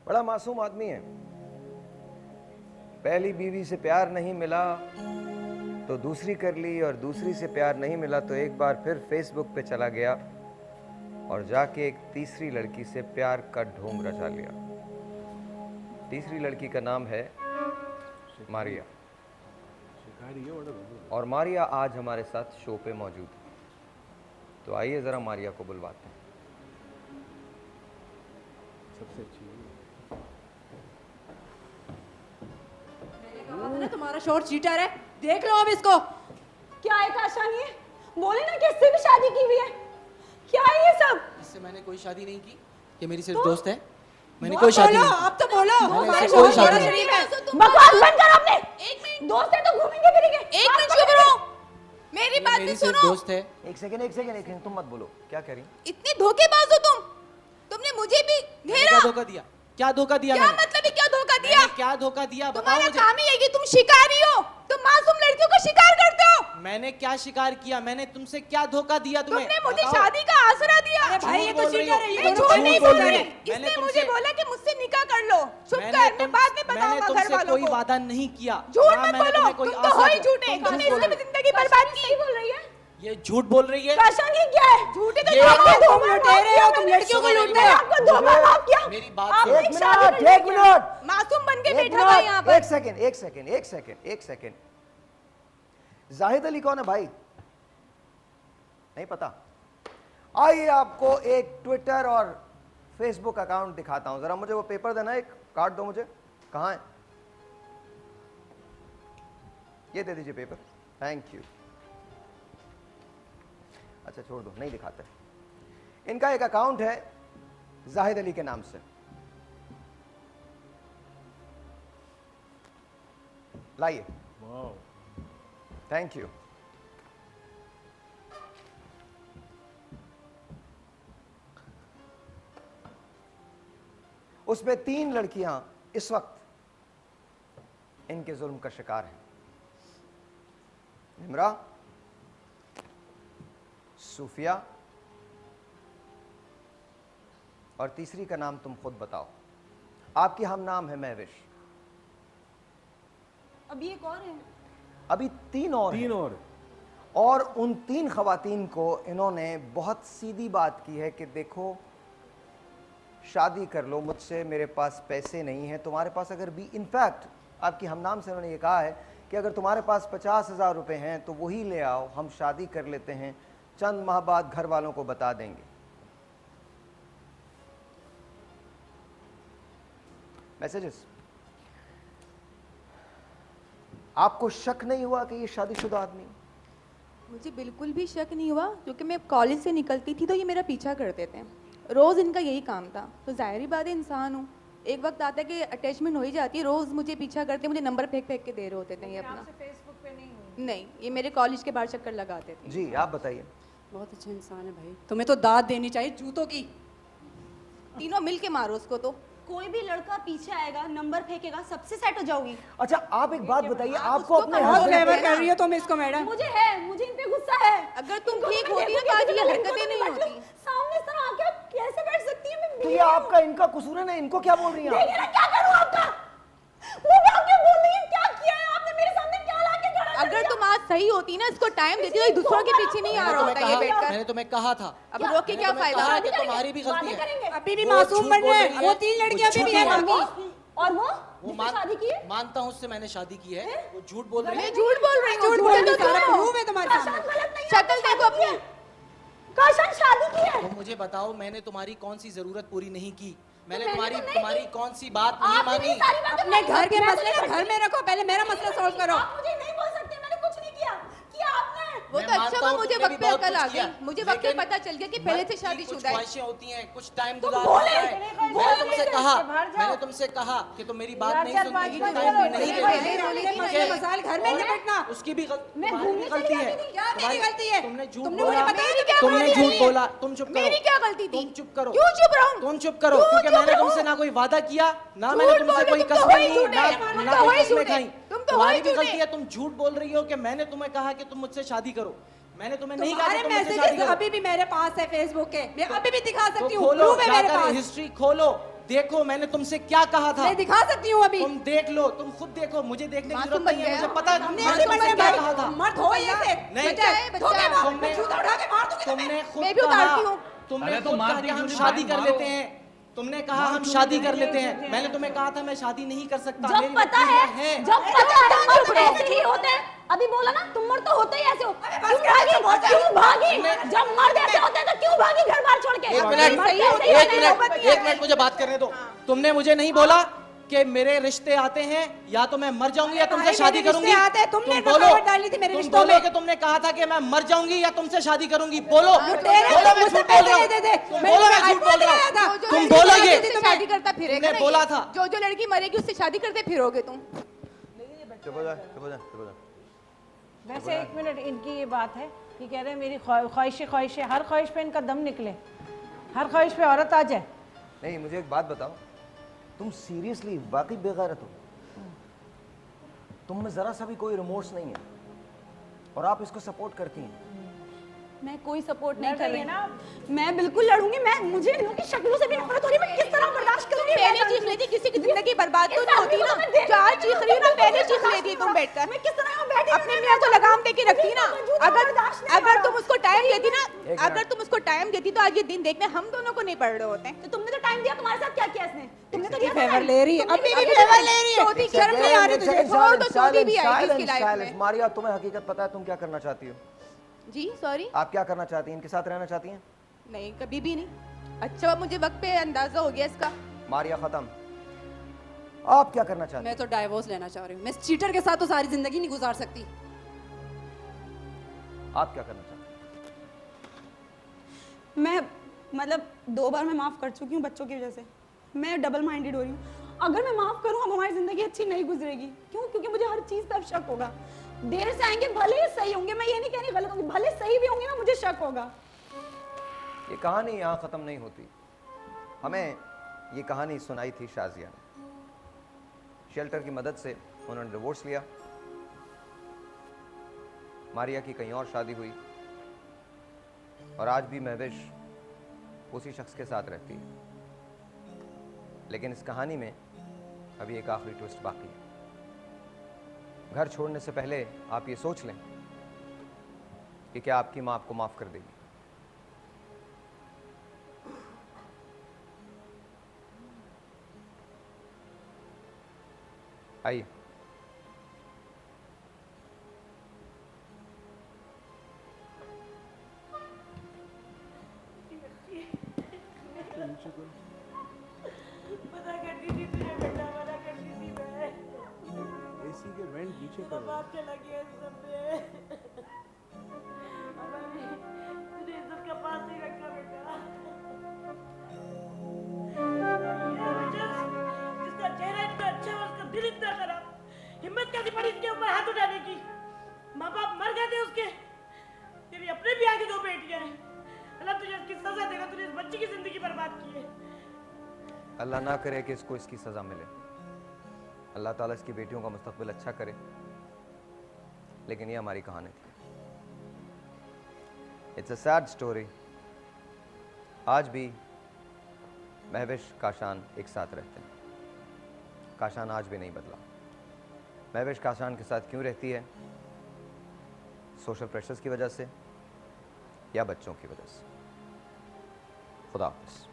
बड़ा मासूम आदमी है। पहली बीवी से प्यार नहीं मिला तो दूसरी कर ली, और दूसरी से प्यार नहीं मिला तो एक बार फिर फेसबुक पे चला गया और जाके एक तीसरी लड़की से प्यार का ढोंग रचा लिया। तीसरी लड़की का नाम है मारिया, और मारिया आज हमारे साथ शो पे मौजूद है। तो आइए जरा मारिया को बुलवाते हैं। सबसे अच्छी तुम्हारा शोर चीटर है, देख लो अब इसको। क्या है काशानी, बोले ना कि इससे भी शादी की हुई है। क्या है ये सब? इससे मैंने कोई शादी नहीं की, ये मेरी सिर्फ दोस्त है। मैंने कोई शादी नहीं की। अब तो बोलो, मैंने इससे कोई शादी नहीं है। बकवास बंद करो अपने। एक मिनट, दोस्त है तो घूमेंगे फिरेंगे। एक मिनट चुप रहो, मेरी बात भी सुनो। दोस्त है। एक सेकंड, तुम मत बोलो। क्या कह रही? इतने धोखेबाज हो तुम। तुमने मुझे भी घेरा। क्या धोखा दिया? क्या धोखा दिया? क्या मतलब क्या धोखा दिया? क्या धोखा दिया बताओ तुम्हारा मुझे। काम ही है कि तुम शिकारी हो। तुम मासूम लड़कियों को शिकार करते हो। मैंने क्या शिकार किया? मैंने तुमसे क्या धोखा दिया तुम्हें? तुमने मुझे शादी का आसरा दिया। अरे भाई ये तो चीटर है, ये झूठ नहीं बोल रही। इसने मुझे बोला कि मुझसे निकाह कर लो। चुप कर, मैं बाद में बताऊंगा घर वालों को। कोई वादा नहीं किया। झूठ मत बोलो, तुम तो हो ही झूठे। तुमने इससे भी जिंदगी बर्बाद की। बोल रही है ये झूठ बोल रही है। काशानी क्या है? झूठे तो तुम लुटेरे हो, तुम लड़कियों को लूट रहे हो। आपको दो बार माफ किया। मेरी बात एक मिनट, मासूम बन के बैठा हुआ यहाँ पर। एक सेकंड। जाहिद अली कौन है भाई? नहीं पता? आइए आपको एक ट्विटर और फेसबुक अकाउंट दिखाता हूं। जरा मुझे वो पेपर देना, एक कार्ड दो मुझे। कहां है? ये दे दीजिए पेपर, थैंक यू। अच्छा छोड़ दो, नहीं दिखाते। इनका एक अकाउंट है जाहिद अली के नाम से, लाइए। Thank you. उसमें 3 लड़कियां इस वक्त इनके जुल्म का शिकार हैं। निमरा, सूफिया और तीसरी का नाम तुम खुद बताओ। आपकी हम नाम है महविश। अभी एक और है। अभी 3 और और उन 3 खवातीन को इन्होंने बहुत सीधी बात की है कि देखो शादी कर लो मुझसे, मेरे पास पैसे नहीं हैं, तुम्हारे पास अगर भी, इनफैक्ट आपकी हम नाम से उन्होंने ये कहा है कि अगर तुम्हारे पास 50,000 रुपये हैं तो वही ले आओ, हम शादी कर लेते हैं, चंद माह बाद घर वालों को बता देंगे। मैसेजेस। आपको शक नहीं हुआ कि ये शादीशुदा आदमी? मुझे बिल्कुल भी शक नहीं हुआ, क्योंकि मैं कॉलेज से निकलती थी तो ये मेरा पीछा करते थे, रोज़ इनका यही काम था। तो जाहिर बात है, इंसान हूँ, एक वक्त आता है कि अटैचमेंट हो ही जाती है। रोज़ मुझे पीछा करते, मुझे नंबर फेंक फेंक के दे रहे होते थे ये अपना। फेसबुक पे नहीं हुई? नहीं, ये मेरे कॉलेज के बाहर चक्कर लगाते थे। जी आप बताइए। बहुत अच्छा इंसान है भाई, तुम्हें तो दाद देनी चाहिए जूतों की। तीनों मिल के मारो उसको। तो कोई भी लड़का पीछे आएगा, नंबर फेंकेगा, सबसे सेट हो जाओगी। अच्छा आप एक बात बताइए, आपको अपने बहुत फेवर कर रही हो तुम इसको मैडम। मुझे है, मुझे इन पे गुस्सा है। अगर तुम ठीक होती ना तो आज ये हरकतें नहीं होती। सामने इस तरह आके कैसे बैठ सकती है? मैं तो ये आपका इनका कसूर है ना, इनको क्या बोल रही हैं देखिए ना, क्या करूं आपका? वो क्या क्या बोल रही है? क्या किया है आपने मेरे सामने? क्या लाके खड़ा कर अगर तुम आज सही होती ना, इसको टाइम देती तो दूसरों के पीछे नहीं आ रहा होता ये बैठकर। मैंने तुम्हें कहा था। अब रोक के क्या फायदा? कि तुम्हारी भी गलती है। अभी भी मासूम बन रहे हैं वो 3 लड़कियां भी हैं बाकी। और वो जिसने शादी की है? मानता हूँ उससे मैंने शादी की है। वो झूठ बोल रही है। मैं झूठ बोल रही हूँ? झूठ बोल तो सारा प्रूफ है तुम्हारे सामने। शक्ल देखो अपनी। काशन शादी की है। तुम मुझे बताओ, मैंने तुम्हारी कौन सी जरूरत पूरी नहीं की? मैंने तुम्हारी कौन सी बात नहीं मानी? अपने घर के मसले ना घर में रखो, पहले मेरा मसला सॉल्व करो। आप मुझे नहीं बोल सकते, मैंने कुछ नहीं किया। किया आपने। वो तो अच्छा हुआ मुझे वक्त पे अकल आ गई। मुझे वक्त पे पता चल गया कि पहले से शादीशुदा है। ख्वाहिशें होती हैं, कुछ टाइम गुजारना होता है। मैंने तुमसे कहा कि तुम मेरी बात नहीं सुनती, टाइम भी नहीं देती। मसाल घर में निपटना उसकी भी गलती है। क्या मेरी गलती है? तुमने झूठ तुमने बोला। मुझे बताया नहीं क्या तुमने गलती झूठ है? बोला। तुम चुप करो। मेरी क्या गलती थी? तुम चुप करो। क्यों चुप रहूं? तुम चुप करो, क्योंकि मैंने तुमसे ना कोई वादा किया, ना मैंने तुमसे कोई कसम ली, ना कोई कसमें खाई। तुम्हारी भी गलती है। तुम झूठ बोल रही हो कि मैंने तुम्हें कहा कि तुम मुझसे शादी करो। मैंने तुम्हें नहीं कहा कि तुम मुझसे शादी करो। अभी भी मेरे पास है फेसबुक के, मैं अभी भी दिखा सकती हूँ। खोलो, प्रूफ है मेरे पास। हिस्ट्री खोलो, देखो मैंने तुमसे क्या कहा था। मैं दिखा सकती हूँ अभी। तुम देख लो, तुम खुद देखो, मुझे देखने की मासूम जरूरत बन नहीं है। गया। मुझे पता है हमने मैंने ऐसे तुमसे बनने क्या भाई, कहा था। मर्द हो ये से। नहीं, बच्चा है, मैं जूता उठा के मार दूंगी तुमने खुद मैं भी उतारती हूँ। तुमने खुद कहा कि हम शादी कर लेते हैं। तुमने कहा हम शादी कर लेते हैं। मैंने तुम्हें कहा था मैं शादी नहीं कर सकता। जब पता है, जब पता है मर्द ऐसे ही होते हैं। अभी बोला ना, तुम मर्द तो होते ही ऐसे हो। क्यों भागी? जब मर्द ऐसे होते हैं तो क्यों भागी घर बार छोड़ के? एक मिनट मुझे बात करने दो। तुमने मुझे नहीं बोला कि मेरे रिश्ते आते हैं, या तो मैं मर जाऊंगी या तुमसे शादी करूंगी। तुमने बोलो डाली थी मेरे तुम रिश्तों बोलो में। कि तुमने कहा था कि मैं मर जाऊंगी या तुमसे शादी करूंगी। बोलो मुझसे मैं झूठ बोल रहा हूँ। तुम बोलो मैं झूठ बोल रहा हूँ। तुम बोलो ये शादी करता फिरेगा। तुमने बोला था। जो लड़की मरेगी उससे शादी करते फिरोगे तुम। वैसे एक मिनट, इनकी ये बात है कि कह रहे हैं मेरी ख्वाहिश है, हर ख्वाहिश पे इनका दम निकले, हर ख्वाहिश पे औरत आ जाए। नहीं, मुझे एक बात बताओ, तुम सीरियसली वाकई बेगैरत हो? तुम में जरा सा भी कोई रिमोर्स नहीं है और आप इसको सपोर्ट करती हैं। मैं कोई सपोर्ट नहीं कर रही ना, मैं बिल्कुल लड़ूंगी। मैं मुझे इनकी शक्लों से भी नफरत हो रही है। मैं किस तरह बर्दाश्त करूंगी? पहले चीख लेती, किसी की जिंदगी बर्बाद तो नहीं होती ना। चार चीख रही ना, पहले चीख लेती तुम बैठकर। मैं किस तरह बैठी अपने मियां को लगाम दे के रखती ना। अगर तुम उसको टाइम देती ना, अगर तुम उसको टाइम देती तो आज ये दिन देखने हम दोनों को नहीं पड़ रहे होते। तो तुमने तो टाइम दिया, तुम्हारे साथ क्या किया इसने? तुमने तो दिया फेवर ले रही है, अभी भी फेवर ले रही है। चौथी शर्म नहीं आ रही तुझे? छोड़ दो, चौथी भी आएगी इसकी लाइफ में। मारिया, तुम्हें हकीकत पता है तुम क्या करना चाहती हो? जी सॉरी, आप क्या करना चाहती हैं? इनके साथ रहना चाहती हैं? नहीं, कभी भी नहीं। अच्छा मुझे वक्त पे अंदाजा हो गया इसका। मारिया खत्म। आप क्या करना चाहते मैं तो डाइवोर्स लेना चाह रही हूँ। मैं इस चीटर के साथ तो सारी जिंदगी नहीं गुजार सकती। हैं? आप क्या करना चाहते हैं? मैं मतलब 2 बार मैं माफ़ कर चुकी हूँ बच्चों की वजह से। मैं डबल माइंडेड हो रही हूँ। अगर मैं माफ़ करूँ अब हमारी ज़िंदगी अच्छी नहीं गुजरेगी। क्यों? क्योंकि मुझे हर चीज़ पर शक होगा। देर से आएंगे, भले ही सही होंगे, मैं ये नहीं कह रही गलत होंगे, भले सही भी होंगे ना, मुझे शक होगा। ये कहानी यहाँ ख़त्म नहीं होती। हमें ये कहानी सुनाई थी शाजिया ने। शेल्टर की मदद से उन्होंने डिवोर्स लिया। मारिया की कहीं और शादी हुई और आज भी महविश उसी शख्स के साथ रहती है। लेकिन इस कहानी में अभी एक आखिरी ट्विस्ट बाकी है। घर छोड़ने से पहले आप ये सोच लें कि क्या आपकी माँ आपको माफ़ कर देगी। आइए। मना करती थी तुझे बेटा, मना करती थी मैं। एसी के वेंट नीचे तेरा बाप चला गया इस सब में। तुझे इज्जत का पास नहीं रखा बेटा। जिसका चेहरा इतना अच्छा है उसका दिल इतना खराब, हिम्मत कैसी पड़ी इसके ऊपर हाथ उठाने की। माँ बाप मर गए थे उसके, तेरी अपने भी आगे 2 बेटियां हैं। अल्लाह तुझे इसकी सजा देगा, तूने इस बच्ची की जिंदगी बर्बाद की है। अल्लाह ना करे कि इसको इसकी सज़ा मिले। अल्लाह ताला इसकी बेटियों का मुस्तकबिल अच्छा करे। लेकिन ये हमारी कहानी थी। It's a sad story. आज भी महविश काशान एक साथ रहते हैं। काशान आज भी नहीं बदला। महविश काशान के साथ क्यों रहती है? सोशल प्रेशर्स की वजह से या बच्चों की वजह से? खुदा हाफिज़।